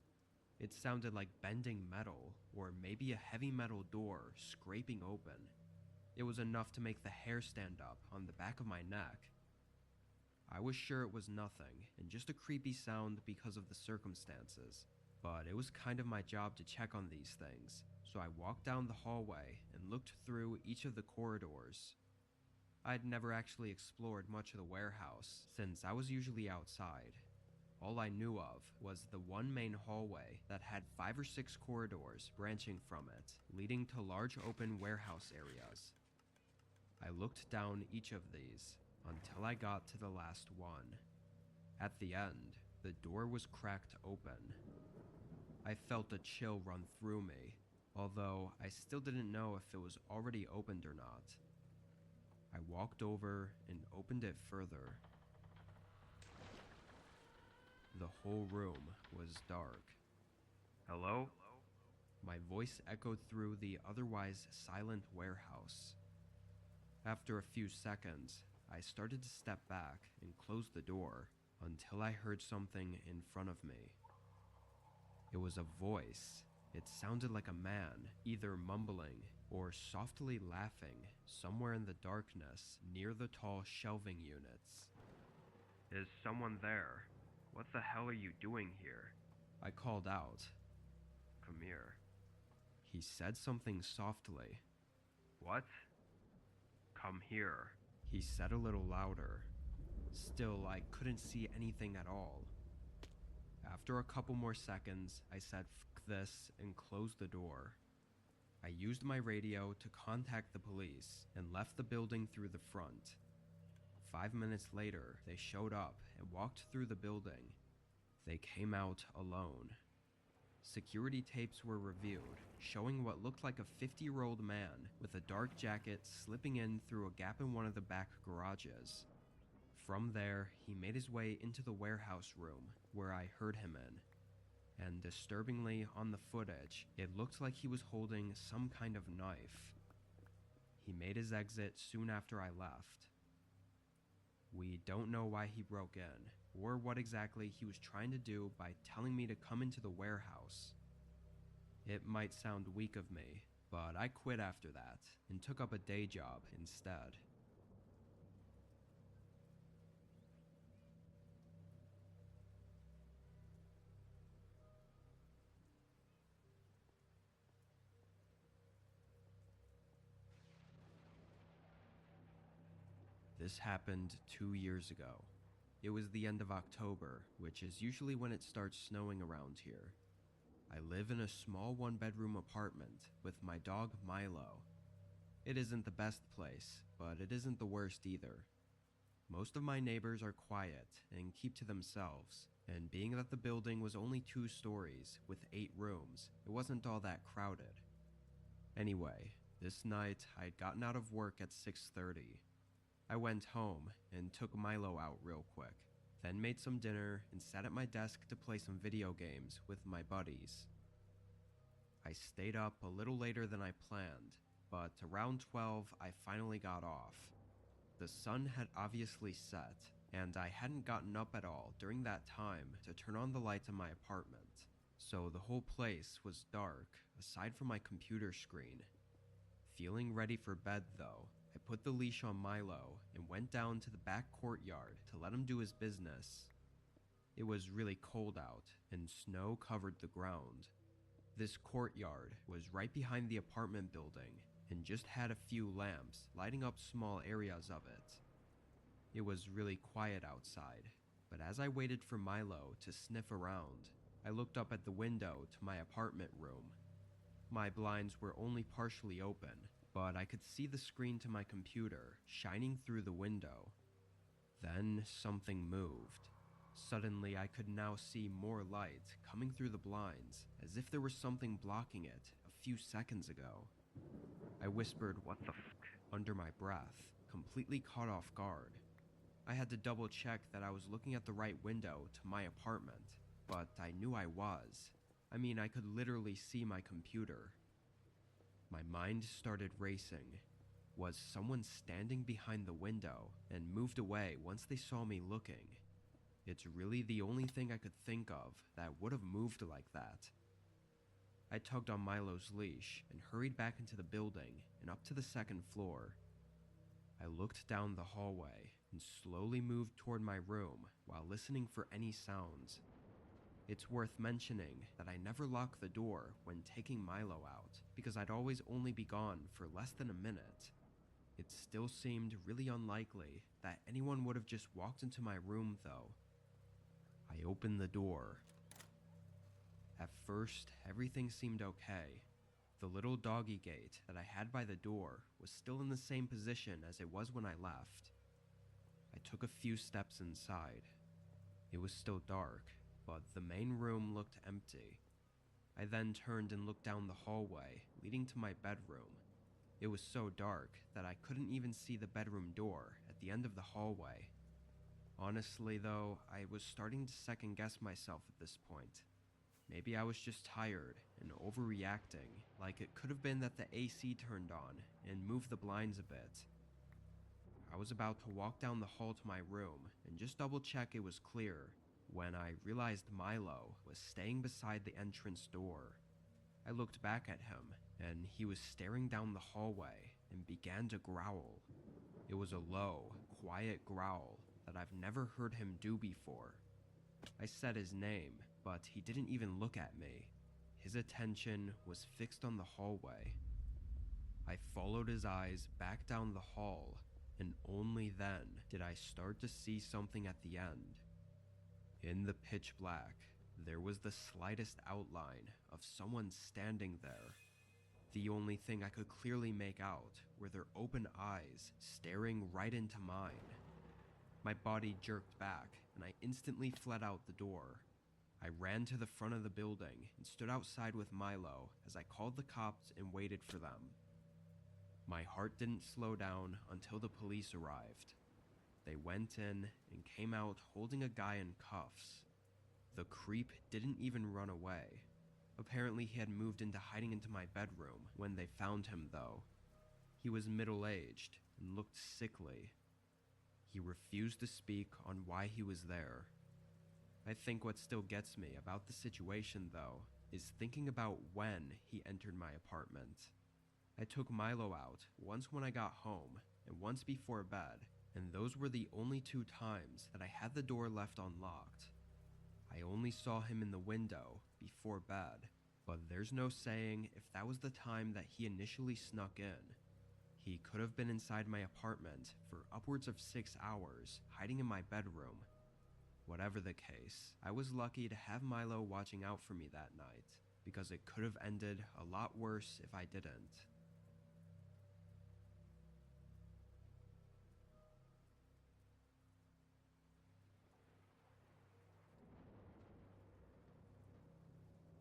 It sounded like bending metal, or maybe a heavy metal door scraping open. It was enough to make the hair stand up on the back of my neck. I was sure it was nothing, and just a creepy sound because of the circumstances, but it was kind of my job to check on these things, so I walked down the hallway and looked through each of the corridors. I'd never actually explored much of the warehouse, since I was usually outside. All I knew of was the one main hallway that had 5 or 6 corridors branching from it, leading to large open warehouse areas. I looked down each of these, until I got to the last one. At the end, the door was cracked open. I felt a chill run through me, although I still didn't know if it was already opened or not. I walked over and opened it further. The whole room was dark. Hello? My voice echoed through the otherwise silent warehouse. After a few seconds, I started to step back and close the door until I heard something in front of me. It was a voice. It sounded like a man, either mumbling or softly laughing somewhere in the darkness near the tall shelving units. Is someone there? What the hell are you doing here? I called out. Come here. He said something softly. What? Come here. He said a little louder. Still, I couldn't see anything at all. After a couple more seconds, I said "F this" and closed the door. I used my radio to contact the police and left the building through the front. 5 minutes later, they showed up and walked through the building. They came out alone. Security tapes were reviewed, showing what looked like a 50-year-old man with a dark jacket slipping in through a gap in one of the back garages. From there, he made his way into the warehouse room, where I heard him in. And disturbingly, on the footage, it looked like he was holding some kind of knife. He made his exit soon after I left. We don't know why he broke in, or what exactly he was trying to do by telling me to come into the warehouse, It might sound weak of me, but I quit after that and took up a day job instead. This happened 2 years ago. It was the end of October, which is usually when it starts snowing around here. I live in a small one-bedroom apartment with my dog Milo. It isn't the best place, but it isn't the worst either. Most of my neighbors are quiet and keep to themselves, and being that the building was only 2 stories with 8 rooms, it wasn't all that crowded. Anyway, this night I'd gotten out of work at 6:30. I went home and took Milo out real quick, then made some dinner and sat at my desk to play some video games with my buddies. I stayed up a little later than I planned, but around 12 I finally got off. The sun had obviously set, and I hadn't gotten up at all during that time to turn on the lights in my apartment, so the whole place was dark aside from my computer screen. Feeling ready for bed though, I put the leash on Milo and went down to the back courtyard to let him do his business. It was really cold out and snow covered the ground. This courtyard was right behind the apartment building and just had a few lamps lighting up small areas of it. It was really quiet outside, but as I waited for Milo to sniff around, I looked up at the window to my apartment room. My blinds were only partially open, but I could see the screen to my computer shining through the window. Then something moved. Suddenly I could now see more light coming through the blinds, as if there was something blocking it a few seconds ago. I whispered, "What the f***," under my breath, completely caught off guard. I had to double check that I was looking at the right window to my apartment, but I knew I was. I mean, I could literally see my computer. My mind started racing. Was someone standing behind the window and moved away once they saw me looking? It's really the only thing I could think of that would have moved like that. I tugged on Milo's leash and hurried back into the building and up to the 2nd floor. I looked down the hallway and slowly moved toward my room while listening for any sounds. It's worth mentioning that I never locked the door when taking Milo out because I'd always only be gone for less than a minute. It still seemed really unlikely that anyone would have just walked into my room though. I opened the door. At first, everything seemed okay. The little doggy gate that I had by the door was still in the same position as it was when I left. I took a few steps inside. It was still dark, but the main room looked empty. I then turned and looked down the hallway leading to my bedroom. It was so dark that I couldn't even see the bedroom door at the end of the hallway. Honestly though, I was starting to second guess myself at this point. Maybe I was just tired and overreacting, like it could have been that the AC turned on and moved the blinds a bit. I was about to walk down the hall to my room and just double check it was clear when I realized Milo was staying beside the entrance door. I looked back at him and he was staring down the hallway and began to growl. It was a low, quiet growl that I've never heard him do before. I said his name, but he didn't even look at me. His attention was fixed on the hallway. I followed his eyes back down the hall, and only then did I start to see something at the end. In the pitch black, there was the slightest outline of someone standing there. The only thing I could clearly make out were their open eyes staring right into mine. My body jerked back, and I instantly fled out the door. I ran to the front of the building and stood outside with Milo as I called the cops and waited for them. My heart didn't slow down until the police arrived. They went in and came out holding a guy in cuffs. The creep didn't even run away. Apparently he had moved into hiding into my bedroom when they found him though. He was middle-aged and looked sickly. He refused to speak on why he was there. I think what still gets me about the situation though is thinking about when he entered my apartment. I took Milo out once when I got home and once before bed, and those were the only 2 times that I had the door left unlocked. I only saw him in the window before bed, but there's no saying if that was the time that he initially snuck in. He could have been inside my apartment for upwards of 6 hours, hiding in my bedroom. Whatever the case, I was lucky to have Milo watching out for me that night, because it could have ended a lot worse if I didn't.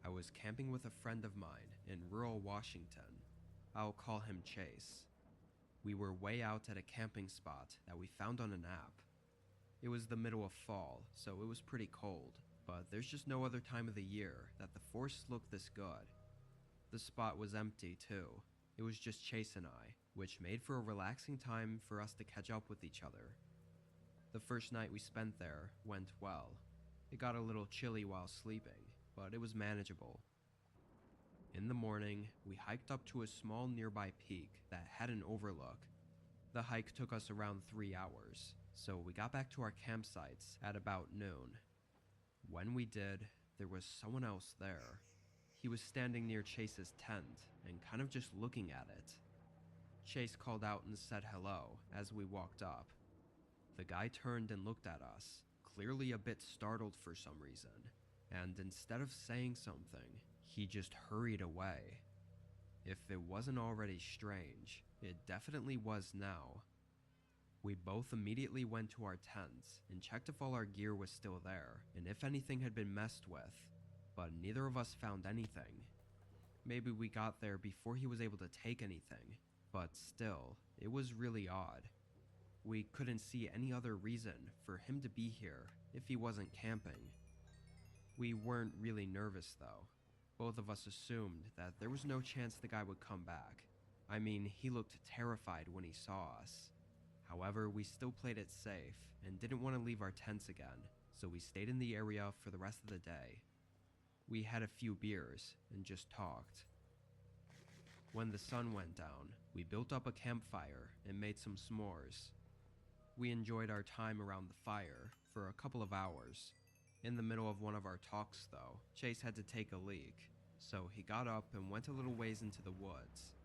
I was camping with a friend of mine in rural Washington. I'll call him Chase. We were way out at a camping spot that we found on an app. It was the middle of fall, so it was pretty cold, but there's just no other time of the year that the forest looked this good. The spot was empty too. It was just Chase and I, which made for a relaxing time for us to catch up with each other. The first night we spent there went well. It got a little chilly while sleeping, but it was manageable. In the morning, we hiked up to a small nearby peak that had an overlook. The hike took us around 3 hours, so we got back to our campsites at about noon. When we did, there was someone else there. He was standing near Chase's tent and kind of just looking at it. Chase called out and said hello as we walked up. The guy turned and looked at us, clearly a bit startled for some reason, and instead of saying something, he just hurried away. If it wasn't already strange, it definitely was now. We both immediately went to our tents and checked if all our gear was still there and if anything had been messed with, but neither of us found anything. Maybe we got there before he was able to take anything, but still, it was really odd. We couldn't see any other reason for him to be here if he wasn't camping. We weren't really nervous though. Both of us assumed that there was no chance the guy would come back. I mean, he looked terrified when he saw us. However, we still played it safe and didn't want to leave our tents again, so we stayed in the area for the rest of the day. We had a few beers and just talked. When the sun went down, we built up a campfire and made some s'mores. We enjoyed our time around the fire for a couple of hours. In the middle of one of our talks though, Chase had to take a leak, so he got up and went a little ways into the woods.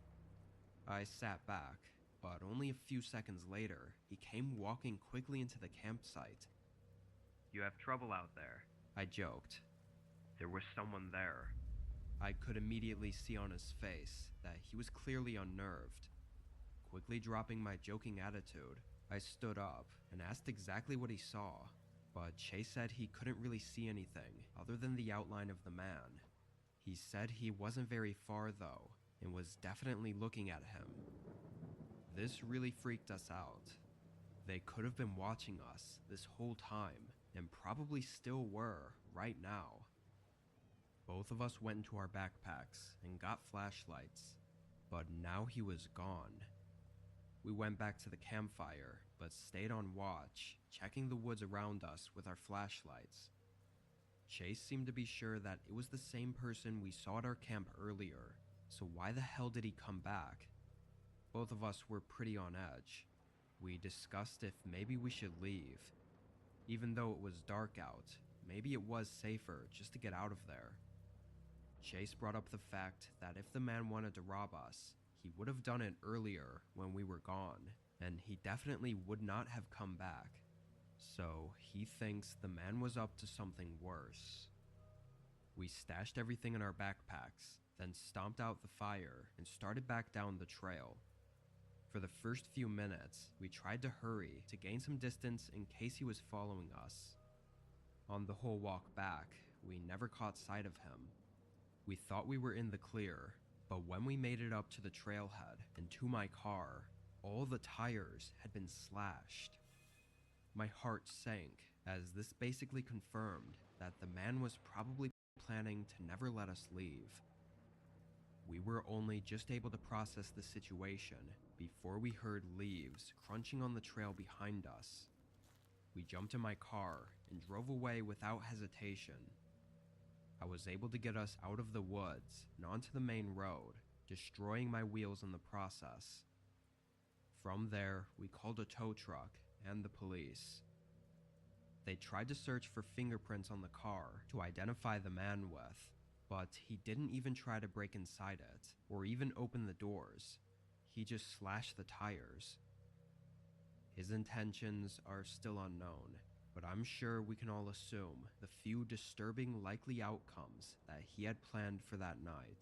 I sat back, but only a few seconds later, he came walking quickly into the campsite. "You have trouble out there," I joked. There was someone there. I could immediately see on his face that he was clearly unnerved. Quickly dropping my joking attitude, I stood up and asked exactly what he saw, but Chase said he couldn't really see anything other than the outline of the man. He said he wasn't very far though, and was definitely looking at him. This really freaked us out. They could have been watching us this whole time, and probably still were right now. Both of us went into our backpacks and got flashlights, but now he was gone. We went back to the campfire, but stayed on watch, checking the woods around us with our flashlights. Chase seemed to be sure that it was the same person we saw at our camp earlier, so why the hell did he come back? Both of us were pretty on edge. We discussed if maybe we should leave. Even though it was dark out, maybe it was safer just to get out of there. Chase brought up the fact that if the man wanted to rob us, he would have done it earlier when we were gone, and he definitely would not have come back. So he thinks the man was up to something worse. We stashed everything in our backpacks, then stomped out the fire and started back down the trail. For the first few minutes, we tried to hurry to gain some distance in case he was following us. On the whole walk back, we never caught sight of him. We thought we were in the clear, but when we made it up to the trailhead and to my car, all the tires had been slashed. My heart sank, as this basically confirmed that the man was probably planning to never let us leave. We were only just able to process the situation before we heard leaves crunching on the trail behind us. We jumped in my car and drove away without hesitation. I was able to get us out of the woods and onto the main road, destroying my wheels in the process. From there, we called a tow truck and the police. They tried to search for fingerprints on the car to identify the man with, but he didn't even try to break inside it or even open the doors. He just slashed the tires. His intentions are still unknown, but I'm sure we can all assume the few disturbing likely outcomes that he had planned for that night.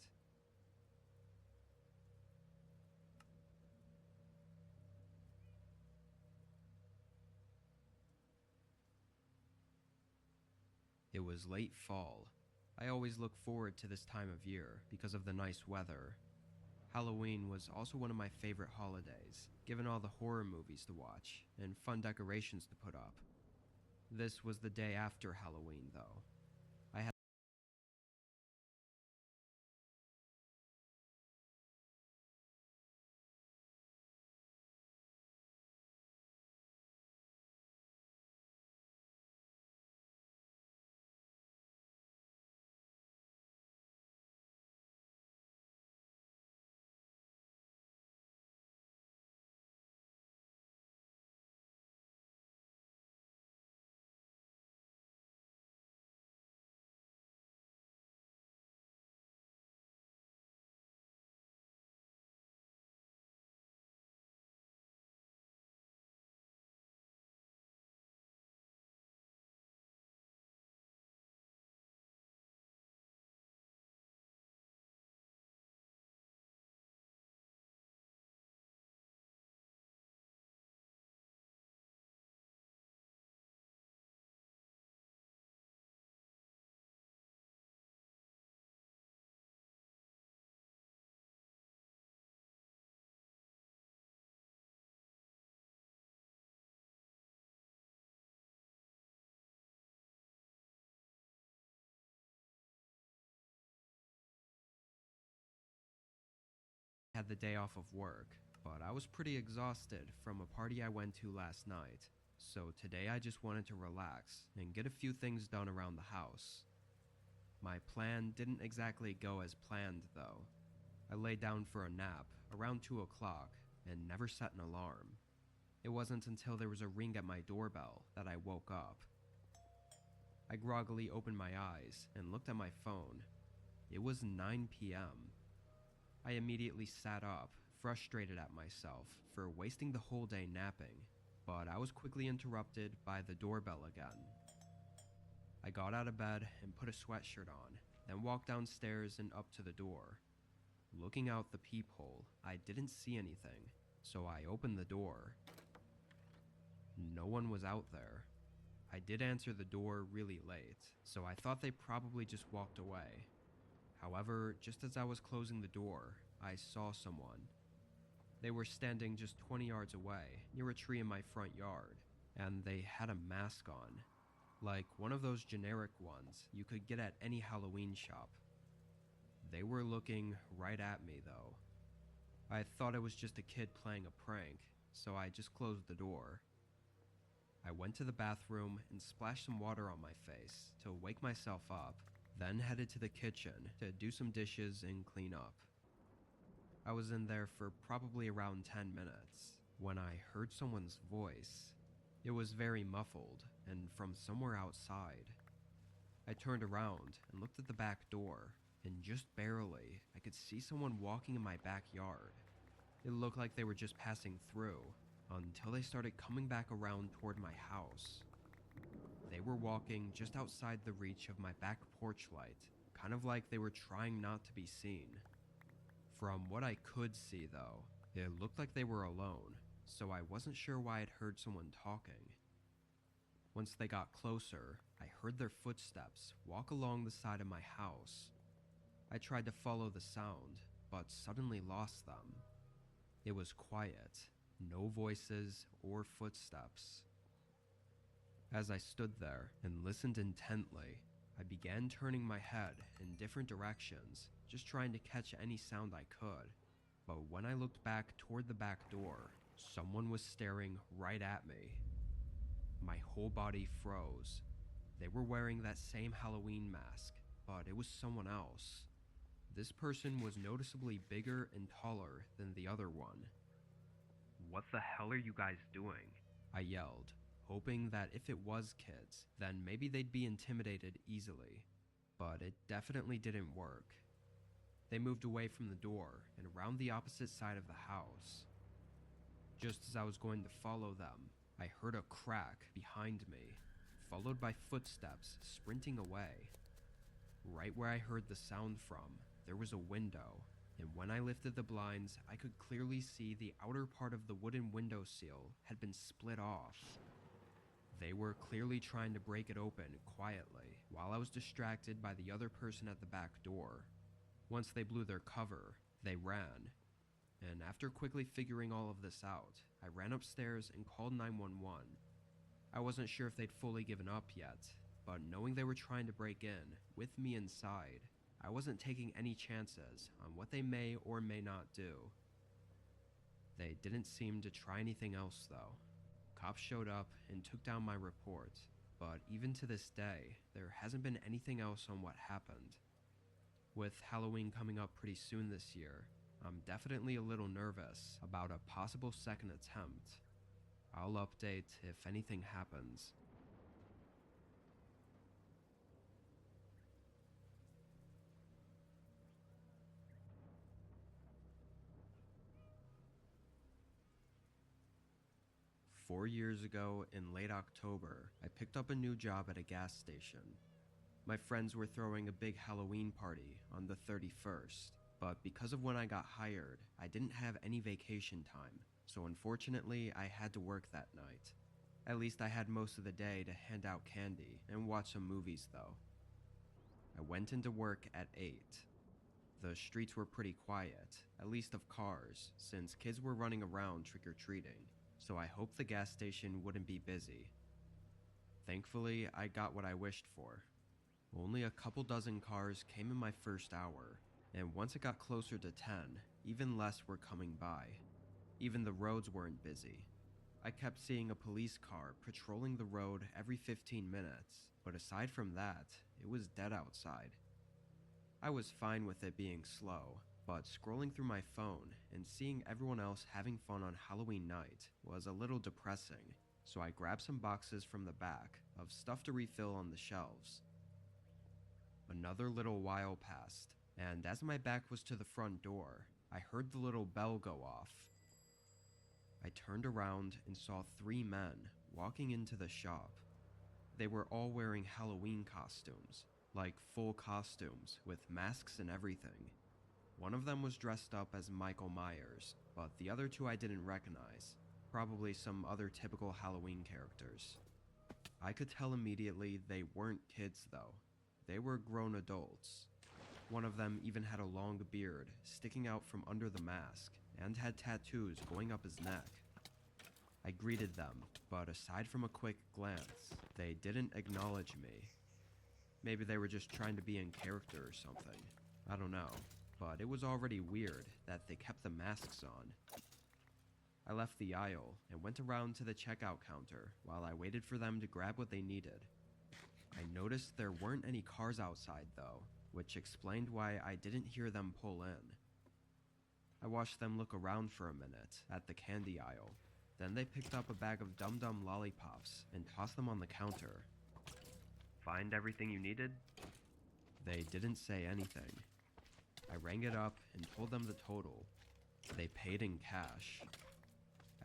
It was late fall. I always look forward to this time of year because of the nice weather. Halloween was also one of my favorite holidays, given all the horror movies to watch and fun decorations to put up. This was the day after Halloween, though. I had the day off of work, but I was pretty exhausted from a party I went to last night, so today I just wanted to relax and get a few things done around the house. My plan didn't exactly go as planned, though. I laid down for a nap around 2 o'clock and never set an alarm. It wasn't until there was a ring at my doorbell that I woke up. I groggily opened my eyes and looked at my phone. It was 9 p.m. I immediately sat up, frustrated at myself for wasting the whole day napping, but I was quickly interrupted by the doorbell again. I got out of bed and put a sweatshirt on, then walked downstairs and up to the door. Looking out the peephole, I didn't see anything, so I opened the door. No one was out there. I did answer the door really late, so I thought they probably just walked away. However, just as I was closing the door, I saw someone. They were standing just 20 yards away, near a tree in my front yard, and they had a mask on. Like one of those generic ones you could get at any Halloween shop. They were looking right at me, though. I thought it was just a kid playing a prank, so I just closed the door. I went to the bathroom and splashed some water on my face to wake myself up, then headed to the kitchen to do some dishes and clean up. I was in there for probably around 10 minutes when I heard someone's voice. It was very muffled and from somewhere outside. I turned around and looked at the back door, and just barely, I could see someone walking in my backyard. It looked like they were just passing through until they started coming back around toward my house. They were walking just outside the reach of my back porch light, kind of like they were trying not to be seen. From what I could see, though, it looked like they were alone, so I wasn't sure why I'd heard someone talking. Once they got closer, I heard their footsteps walk along the side of my house. I tried to follow the sound, but suddenly lost them. It was quiet, no voices or footsteps. As I stood there and listened intently, I began turning my head in different directions, just trying to catch any sound I could. But when I looked back toward the back door, someone was staring right at me. My whole body froze. They were wearing that same Halloween mask, but it was someone else. This person was noticeably bigger and taller than the other one. What the hell are you guys doing? I yelled, hoping that if it was kids, then maybe they'd be intimidated easily. But it definitely didn't work. They moved away from the door and around the opposite side of the house. Just as I was going to follow them, I heard a crack behind me, followed by footsteps sprinting away. Right where I heard the sound from, there was a window, and when I lifted the blinds, I could clearly see the outer part of the wooden window sill had been split off. They were clearly trying to break it open quietly, while I was distracted by the other person at the back door. Once they blew their cover, they ran. And after quickly figuring all of this out, I ran upstairs and called 911. I wasn't sure if they'd fully given up yet, but knowing they were trying to break in, with me inside, I wasn't taking any chances on what they may or may not do. They didn't seem to try anything else though. Cops showed up and took down my report, but even to this day, there hasn't been anything else on what happened. With Halloween coming up pretty soon this year, I'm definitely a little nervous about a possible second attempt. I'll update if anything happens. Four years ago, in late October, I picked up a new job at a gas station. My friends were throwing a big Halloween party on the 31st, but because of when I got hired, I didn't have any vacation time, so unfortunately I had to work that night. At least I had most of the day to hand out candy and watch some movies though. I went into work at 8. The streets were pretty quiet, at least of cars, since kids were running around trick-or-treating, so I hoped the gas station wouldn't be busy. Thankfully, I got what I wished for. Only a couple dozen cars came in my first hour, and once it got closer to 10, even less were coming by. Even the roads weren't busy. I kept seeing a police car patrolling the road every 15 minutes, but aside from that, it was dead outside. I was fine with it being slow, but scrolling through my phone and seeing everyone else having fun on Halloween night was a little depressing, so I grabbed some boxes from the back of stuff to refill on the shelves. Another little while passed, and as my back was to the front door, I heard the little bell go off. I turned around and saw 3 men walking into the shop. They were all wearing Halloween costumes, like full costumes with masks and everything. One of them was dressed up as Michael Myers, but the other 2 I didn't recognize, probably some other typical Halloween characters. I could tell immediately they weren't kids though. They were grown adults. One of them even had a long beard sticking out from under the mask and had tattoos going up his neck. I greeted them, but aside from a quick glance, they didn't acknowledge me. Maybe they were just trying to be in character or something. I don't know, but it was already weird that they kept the masks on. I left the aisle and went around to the checkout counter while I waited for them to grab what they needed. I noticed there weren't any cars outside though, which explained why I didn't hear them pull in. I watched them look around for a minute at the candy aisle. Then they picked up a bag of Dum Dum lollipops and tossed them on the counter. Find everything you needed? They didn't say anything. I rang it up and told them the total. They paid in cash.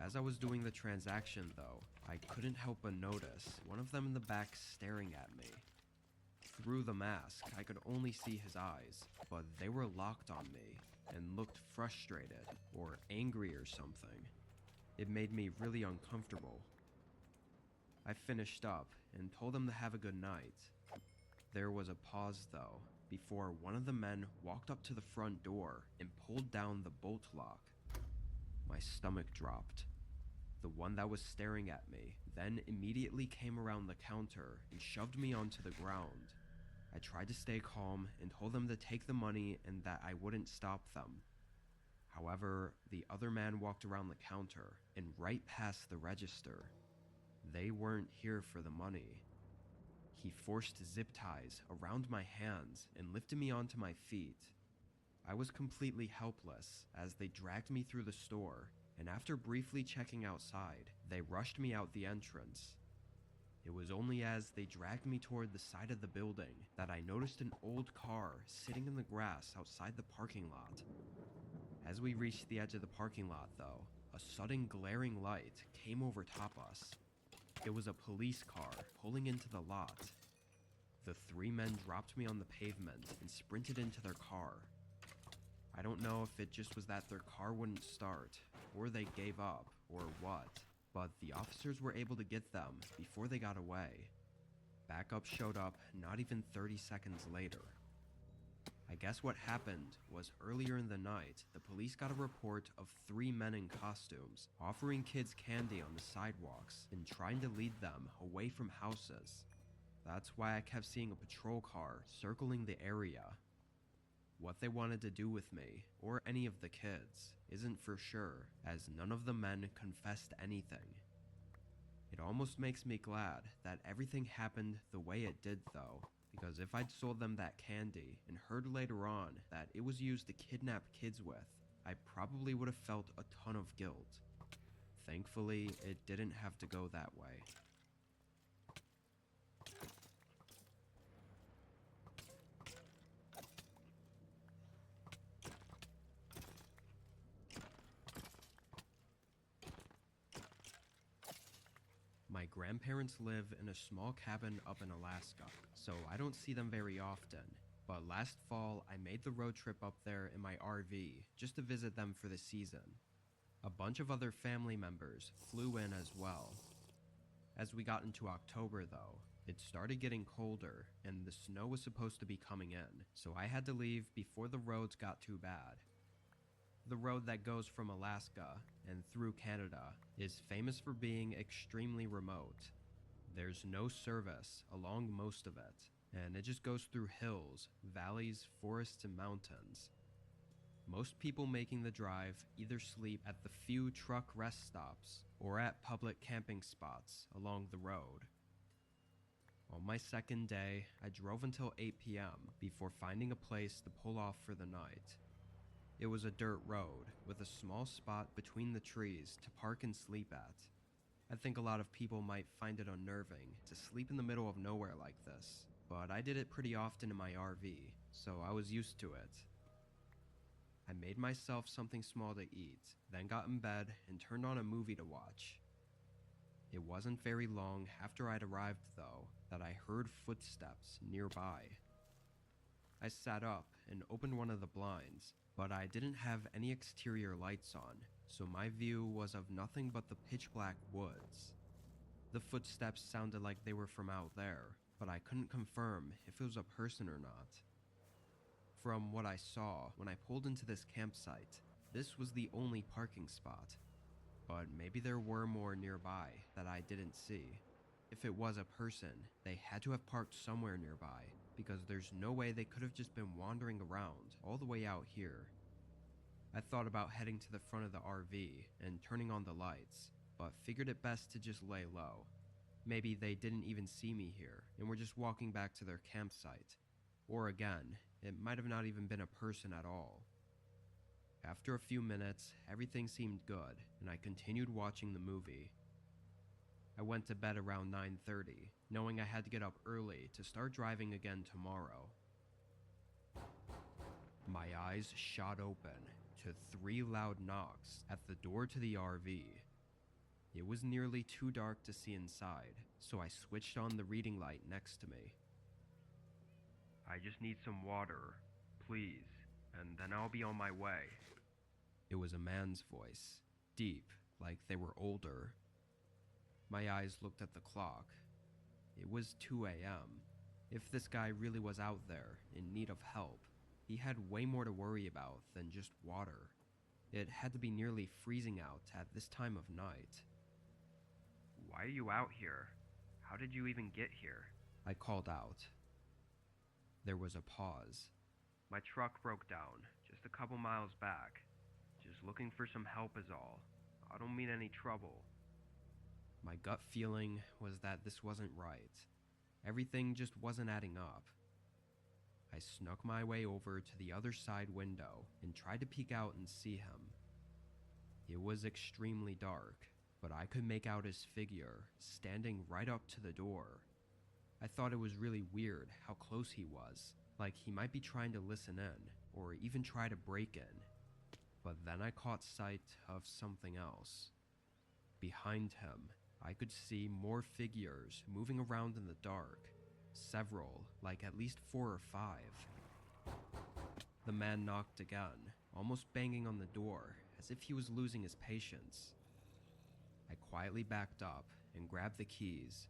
As I was doing the transaction though, I couldn't help but notice one of them in the back staring at me. Through the mask, I could only see his eyes, but they were locked on me and looked frustrated or angry or something. It made me really uncomfortable. I finished up and told them to have a good night. There was a pause though, before one of the men walked up to the front door and pulled down the bolt lock. My stomach dropped. The one that was staring at me then immediately came around the counter and shoved me onto the ground. I tried to stay calm and told them to take the money and that I wouldn't stop them. However, the other man walked around the counter and right past the register. They weren't here for the money. He forced zip ties around my hands and lifted me onto my feet. I was completely helpless as they dragged me through the store, and after briefly checking outside, they rushed me out the entrance. It was only as they dragged me toward the side of the building that I noticed an old car sitting in the grass outside the parking lot. As we reached the edge of the parking lot, though, a sudden glaring light came over top us. It was a police car pulling into the lot. The three men dropped me on the pavement and sprinted into their car. I don't know if it just was that their car wouldn't start, or they gave up, or what, but the officers were able to get them before they got away. Backup showed up not even 30 seconds later. I guess what happened was earlier in the night, the police got a report of three men in costumes offering kids candy on the sidewalks and trying to lead them away from houses. That's why I kept seeing a patrol car circling the area. What they wanted to do with me, or any of the kids, isn't for sure, as none of the men confessed anything. It almost makes me glad that everything happened the way it did though, because if I'd sold them that candy and heard later on that it was used to kidnap kids with, I probably would have felt a ton of guilt. Thankfully, it didn't have to go that way. My grandparents live in a small cabin up in Alaska, so I don't see them very often. But last fall, I made the road trip up there in my RV just to visit them for the season. A bunch of other family members flew in as well. As we got into October though, it started getting colder and the snow was supposed to be coming in, so I had to leave before the roads got too bad. The road that goes from Alaska and through Canada is famous for being extremely remote. There's no service along most of it, and it just goes through hills, valleys, forests, and mountains. Most people making the drive either sleep at the few truck rest stops or at public camping spots along the road. On my second day, I drove until 8 p.m. before finding a place to pull off for the night. It was a dirt road with a small spot between the trees to park and sleep at. I think a lot of people might find it unnerving to sleep in the middle of nowhere like this, but I did it pretty often in my RV, so I was used to it. I made myself something small to eat, then got in bed and turned on a movie to watch. It wasn't very long after I'd arrived, though, that I heard footsteps nearby. I sat up and opened one of the blinds, but I didn't have any exterior lights on, so my view was of nothing but the pitch-black woods. The footsteps sounded like they were from out there, but I couldn't confirm if it was a person or not. From what I saw when I pulled into this campsite, this was the only parking spot, but maybe there were more nearby that I didn't see. If it was a person, they had to have parked somewhere nearby, because there's no way they could have just been wandering around all the way out here. I thought about heading to the front of the RV and turning on the lights, but figured it best to just lay low. Maybe they didn't even see me here and were just walking back to their campsite. Or again, it might have not even been a person at all. After a few minutes, everything seemed good, and I continued watching the movie. I went to bed around 9:30, knowing I had to get up early to start driving again tomorrow. My eyes shot open to 3 loud knocks at the door to the RV. It was nearly too dark to see inside, so I switched on the reading light next to me. I just need some water, please, and then I'll be on my way. It was a man's voice, deep, like they were older. My eyes looked at the clock. It was 2 a.m. If this guy really was out there in need of help, he had way more to worry about than just water. It had to be nearly freezing out at this time of night. Why are you out here? How did you even get here? I called out. There was a pause. My truck broke down, just a couple miles back. Just looking for some help is all. I don't mean any trouble. My gut feeling was that this wasn't right. Everything just wasn't adding up. I snuck my way over to the other side window and tried to peek out and see him. It was extremely dark, but I could make out his figure standing right up to the door. I thought it was really weird how close he was, like he might be trying to listen in or even try to break in. But then I caught sight of something else. Behind him, I could see more figures moving around in the dark. Several, like at least 4 or 5. The man knocked again, almost banging on the door, as if he was losing his patience. I quietly backed up and grabbed the keys,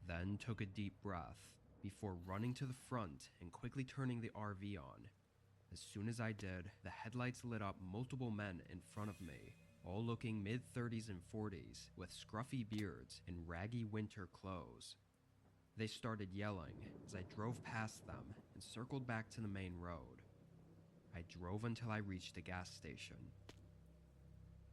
then took a deep breath before running to the front and quickly turning the RV on. As soon as I did, the headlights lit up multiple men in front of me, all looking mid-30s and 40s with scruffy beards and raggy winter clothes. They started yelling as I drove past them and circled back to the main road. I drove until I reached a gas station.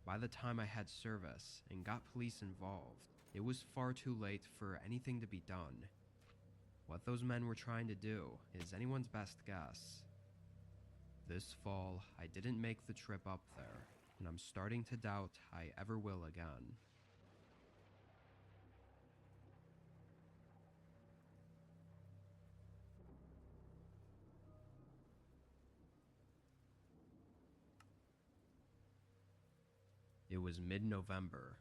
By the time I had service and got police involved, it was far too late for anything to be done. What those men were trying to do is anyone's best guess. This fall, I didn't make the trip up there, and I'm starting to doubt I ever will again. It was mid-November.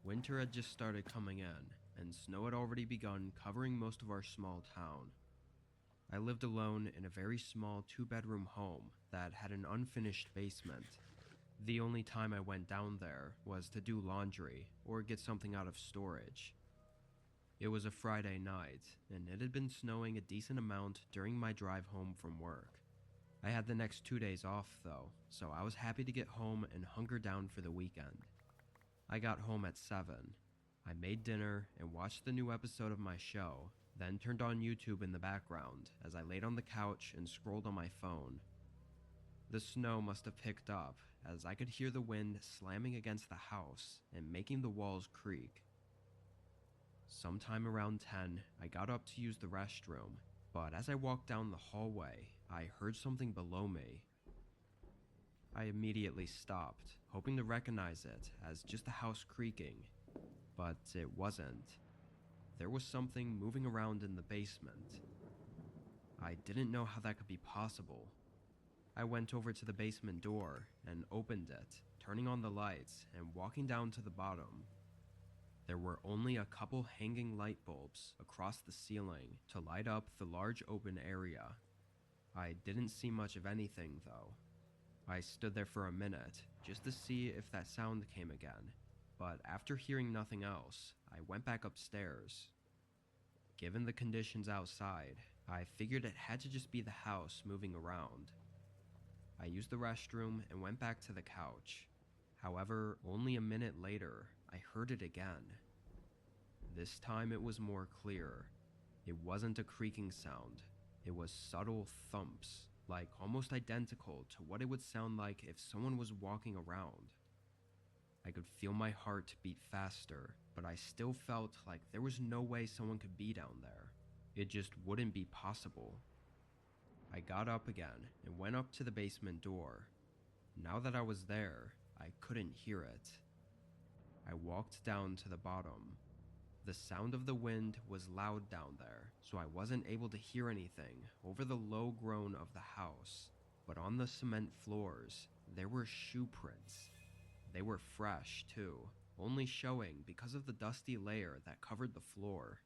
Winter had just started coming in, and snow had already begun covering most of our small town. I lived alone in a very small 2-bedroom home that had an unfinished basement. The only time I went down there was to do laundry or get something out of storage. It was a Friday night, and it had been snowing a decent amount during my drive home from work. I had the next 2 days off though, so I was happy to get home and hunker down for the weekend. I got home at 7. I made dinner and watched the new episode of my show, then turned on YouTube in the background as I laid on the couch and scrolled on my phone. The snow must have picked up, as I could hear the wind slamming against the house and making the walls creak. Sometime around 10, I got up to use the restroom, but as I walked down the hallway, I heard something below me. I immediately stopped, hoping to recognize it as just the house creaking, but it wasn't. There was something moving around in the basement. I didn't know how that could be possible. I went over to the basement door and opened it, turning on the lights and walking down to the bottom. There were only a couple hanging light bulbs across the ceiling to light up the large open area. I didn't see much of anything though. I stood there for a minute just to see if that sound came again, but after hearing nothing else, I went back upstairs. Given the conditions outside, I figured it had to just be the house moving around. I used the restroom and went back to the couch. However, only a minute later, I heard it again. This time it was more clear. It wasn't a creaking sound. It was subtle thumps, like almost identical to what it would sound like if someone was walking around. I could feel my heart beat faster, but I still felt like there was no way someone could be down there. It just wouldn't be possible. I got up again and went up to the basement door. Now that I was there, I couldn't hear it. I walked down to the bottom. The sound of the wind was loud down there, so I wasn't able to hear anything over the low groan of the house. But on the cement floors, there were shoe prints. They were fresh, too, only showing because of the dusty layer that covered the floor.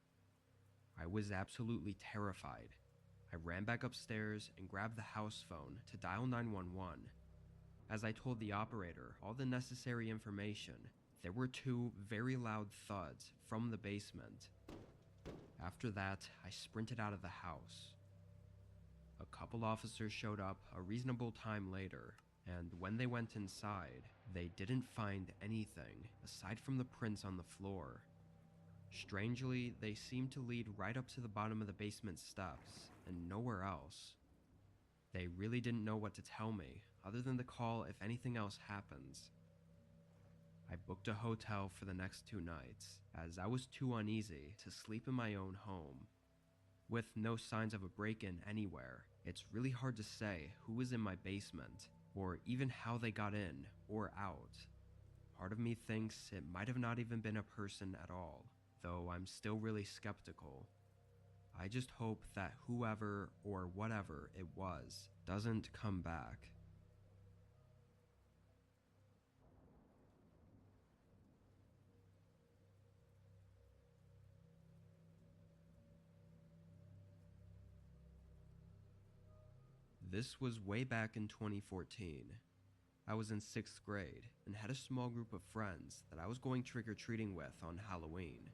I was absolutely terrified. I ran back upstairs and grabbed the house phone to dial 911. As I told the operator all the necessary information, there were 2 very loud thuds from the basement. After that, I sprinted out of the house. A couple officers showed up a reasonable time later, and when they went inside, they didn't find anything aside from the prints on the floor. Strangely, they seemed to lead right up to the bottom of the basement steps and nowhere else. They really didn't know what to tell me other than to call if anything else happens. I booked a hotel for the next 2 nights, as I was too uneasy to sleep in my own home. With no signs of a break-in anywhere, it's really hard to say who was in my basement, or even how they got in or out. Part of me thinks it might have not even been a person at all, though I'm still really skeptical. I just hope that whoever or whatever it was doesn't come back. This was way back in 2014. I was in 6th grade and had a small group of friends that I was going trick-or-treating with on Halloween.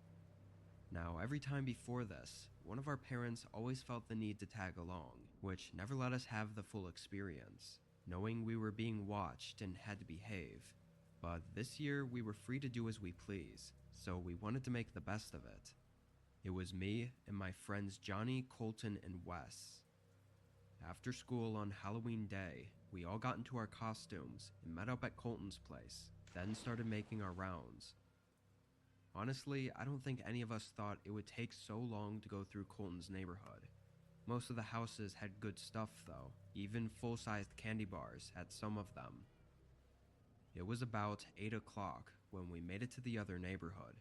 Now, every time before this, one of our parents always felt the need to tag along, which never let us have the full experience, knowing we were being watched and had to behave. But this year, we were free to do as we please, so we wanted to make the best of it. It was me and my friends Johnny, Colton, and Wes. After school on Halloween day, we all got into our costumes and met up at Colton's place, then started making our rounds. Honestly, I don't think any of us thought it would take so long to go through Colton's neighborhood. Most of the houses had good stuff though, even full-sized candy bars at some of them. It was about 8 o'clock when we made it to the other neighborhood.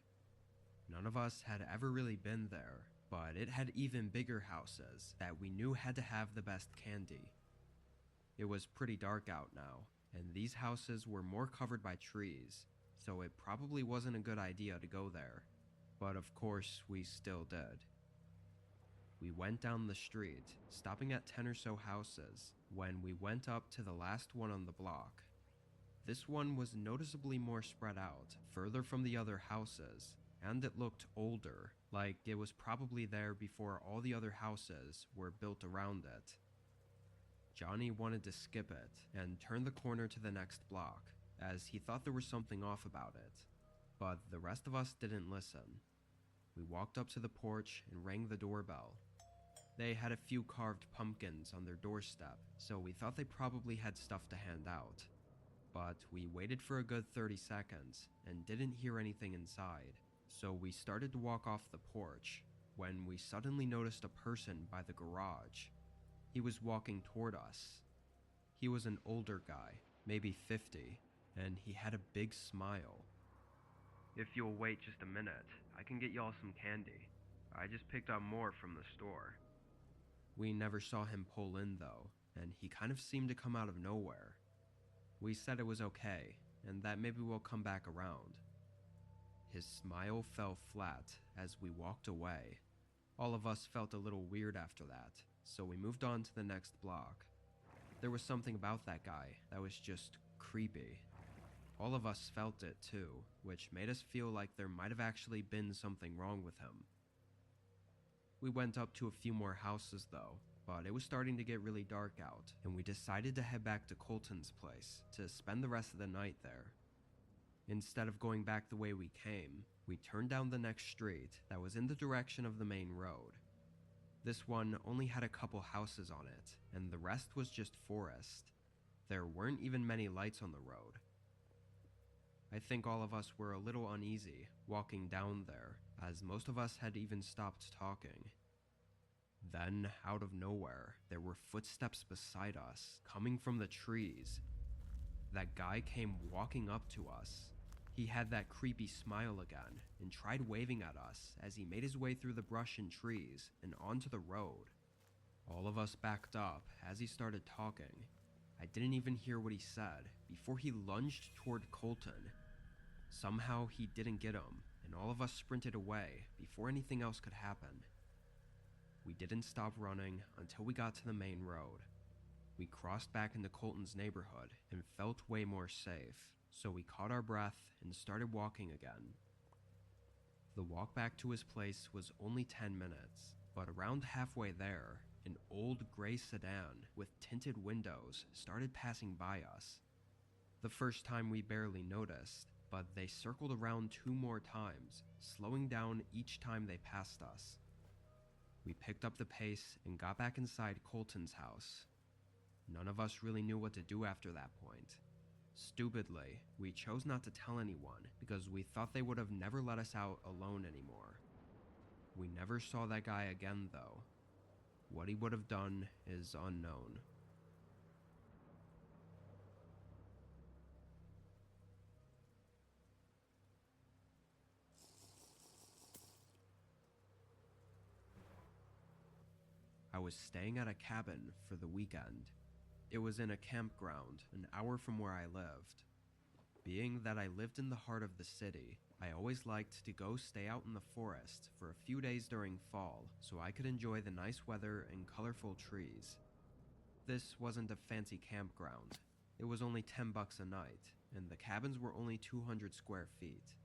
None of us had ever really been there, but it had even bigger houses that we knew had to have the best candy. It was pretty dark out now, and these houses were more covered by trees, so it probably wasn't a good idea to go there, but of course we still did. We went down the street, stopping at 10 or so houses, when we went up to the last one on the block. This one was noticeably more spread out, further from the other houses, and it looked older, like it was probably there before all the other houses were built around it. Johnny wanted to skip it and turn the corner to the next block, as he thought there was something off about it, but the rest of us didn't listen. We walked up to the porch and rang the doorbell. They had a few carved pumpkins on their doorstep, so we thought they probably had stuff to hand out. But we waited for a good 30 seconds and didn't hear anything inside, so we started to walk off the porch when we suddenly noticed a person by the garage. He was walking toward us. He was an older guy, maybe 50, and he had a big smile. If you'll wait just a minute, I can get y'all some candy. I just picked up more from the store. We never saw him pull in though, and he kind of seemed to come out of nowhere. We said it was okay, and that maybe we'll come back around. His smile fell flat as we walked away. All of us felt a little weird after that, so we moved on to the next block. There was something about that guy that was just creepy. All of us felt it too, which made us feel like there might have actually been something wrong with him. We went up to a few more houses though, but it was starting to get really dark out, and we decided to head back to Colton's place to spend the rest of the night there. Instead of going back the way we came, we turned down the next street that was in the direction of the main road. This one only had a couple houses on it, and the rest was just forest. There weren't even many lights on the road. I think all of us were a little uneasy walking down there, as most of us had even stopped talking. Then, out of nowhere, there were footsteps beside us, coming from the trees. That guy came walking up to us. He had that creepy smile again, and tried waving at us as he made his way through the brush and trees and onto the road. All of us backed up as he started talking. I didn't even hear what he said before he lunged toward Colton. Somehow he didn't get him, and all of us sprinted away before anything else could happen. We didn't stop running until we got to the main road. We crossed back into Colton's neighborhood and felt way more safe, so we caught our breath and started walking again. The walk back to his place was only 10 minutes, but around halfway there, an old gray sedan with tinted windows started passing by us. The first time we barely noticed, but they circled around 2 more times, slowing down each time they passed us. We picked up the pace and got back inside Colton's house. None of us really knew what to do after that point. Stupidly, we chose not to tell anyone because we thought they would have never let us out alone anymore. We never saw that guy again though, What he would have done is unknown. I was staying at a cabin for the weekend. It was in a campground an hour from where I lived. Being that I lived in the heart of the city, I always liked to go stay out in the forest for a few days during fall so I could enjoy the nice weather and colorful trees. This wasn't a fancy campground. It was only $10 a night, and the cabins were only 200 square feet.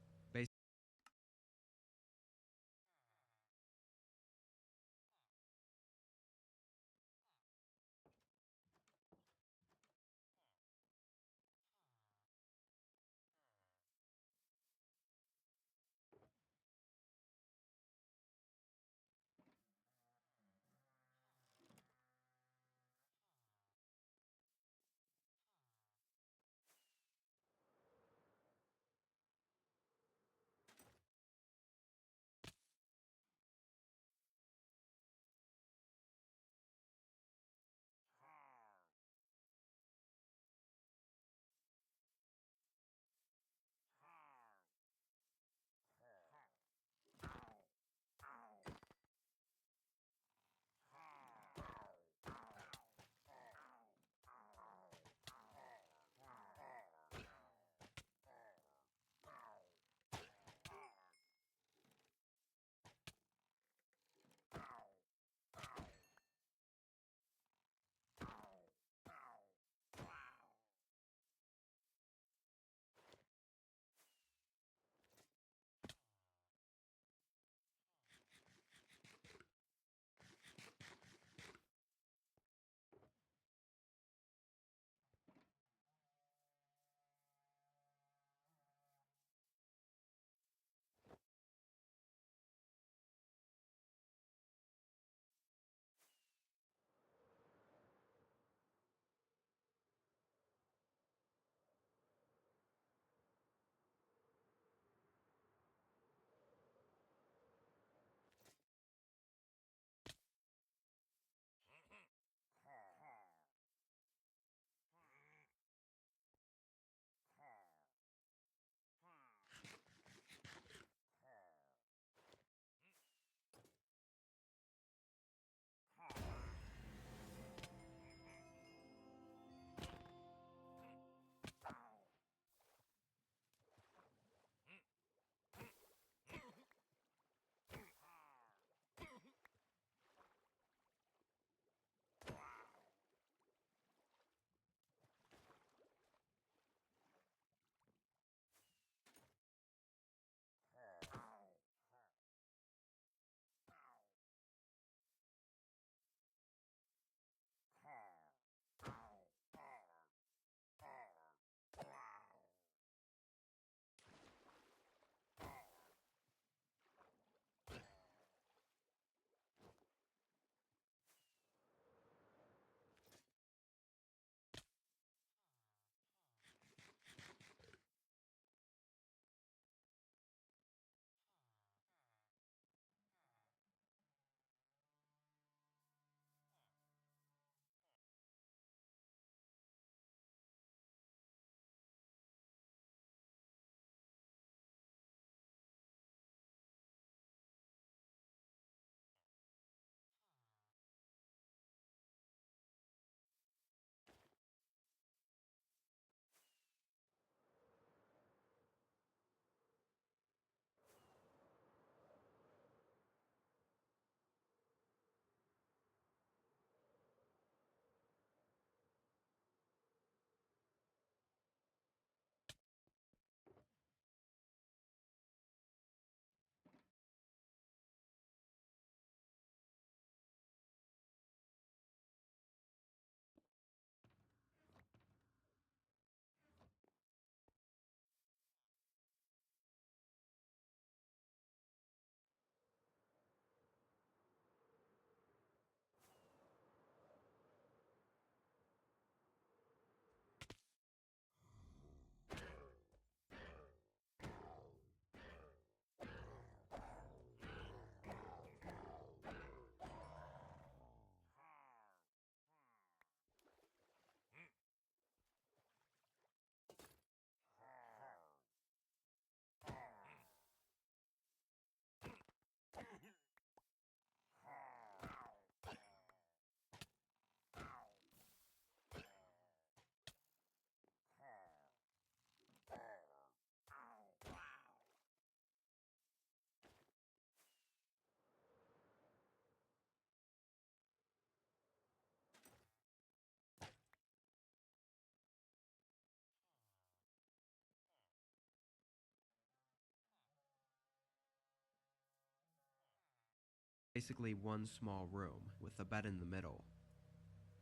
basically one small room with a bed in the middle.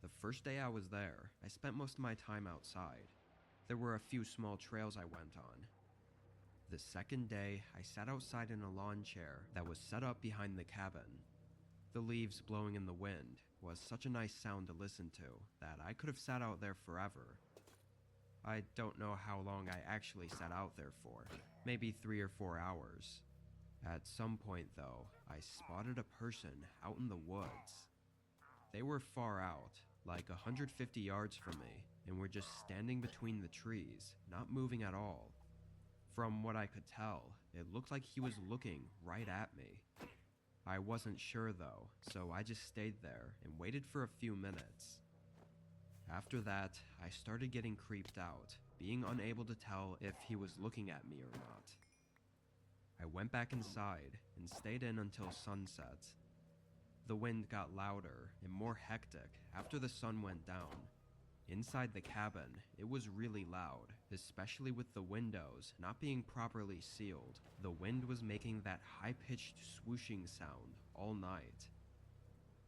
The first day I was there, I spent most of my time outside. There were a few small trails I went on. The second day, I sat outside in a lawn chair that was set up behind the cabin. The leaves blowing in the wind was such a nice sound to listen to that I could have sat out there forever. I don't know how long I actually sat out there for, maybe 3 or 4 hours. At some point though, I spotted a person out in the woods. They were far out, like 150 yards from me, and were just standing between the trees, not moving at all. From what I could tell, it looked like he was looking right at me. I wasn't sure though, so I just stayed there and waited for a few minutes. After that, I started getting creeped out, being unable to tell if he was looking at me or not. I went back inside and stayed in until sunset. The wind got louder and more hectic after the sun went down. Inside the cabin, it was really loud, especially with the windows not being properly sealed. The wind was making that high-pitched swooshing sound all night.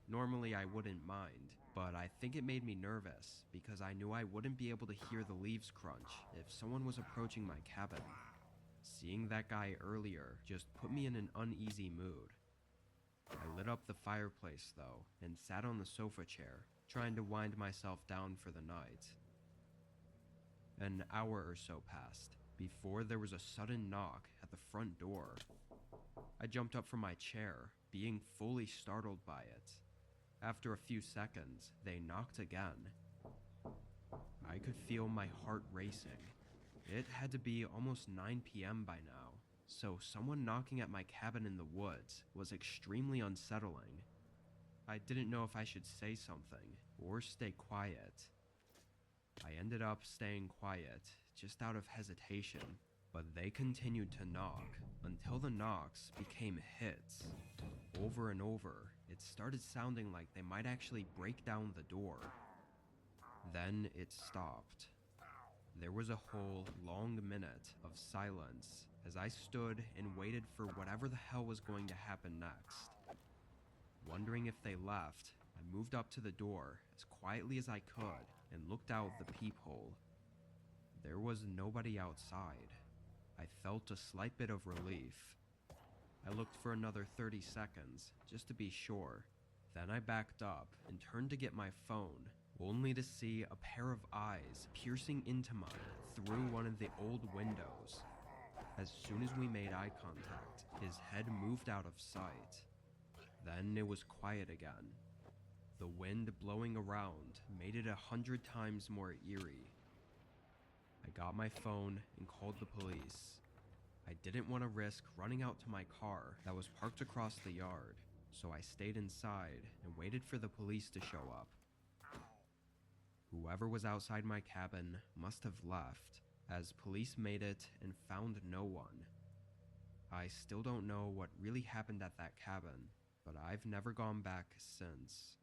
Normally I wouldn't mind, but I think it made me nervous because I knew I wouldn't be able to hear the leaves crunch if someone was approaching my cabin. Seeing that guy earlier just put me in an uneasy mood. I lit up the fireplace though and sat on the sofa chair, trying to wind myself down for the night. An hour or so passed before there was a sudden knock at the front door. I jumped up from my chair, being fully startled by it. After a few seconds, they knocked again. I could feel my heart racing. It had to be almost 9 p.m. by now, so someone knocking at my cabin in the woods was extremely unsettling. I didn't know if I should say something or stay quiet. I ended up staying quiet, just out of hesitation, but they continued to knock until the knocks became hits. Over and over, it started sounding like they might actually break down the door. Then it stopped. There was a whole long minute of silence as I stood and waited for whatever the hell was going to happen next. Wondering if they left, I moved up to the door as quietly as I could and looked out the peephole. There was nobody outside. I felt a slight bit of relief. I looked for another 30 seconds just to be sure. Then I backed up and turned to get my phone, only to see a pair of eyes piercing into mine through one of the old windows. As soon as we made eye contact, his head moved out of sight. Then it was quiet again. The wind blowing around made it 100 times more eerie. I got my phone and called the police. I didn't want to risk running out to my car that was parked across the yard, so I stayed inside and waited for the police to show up. Whoever was outside my cabin must have left, as police made it and found no one. I still don't know what really happened at that cabin, but I've never gone back since.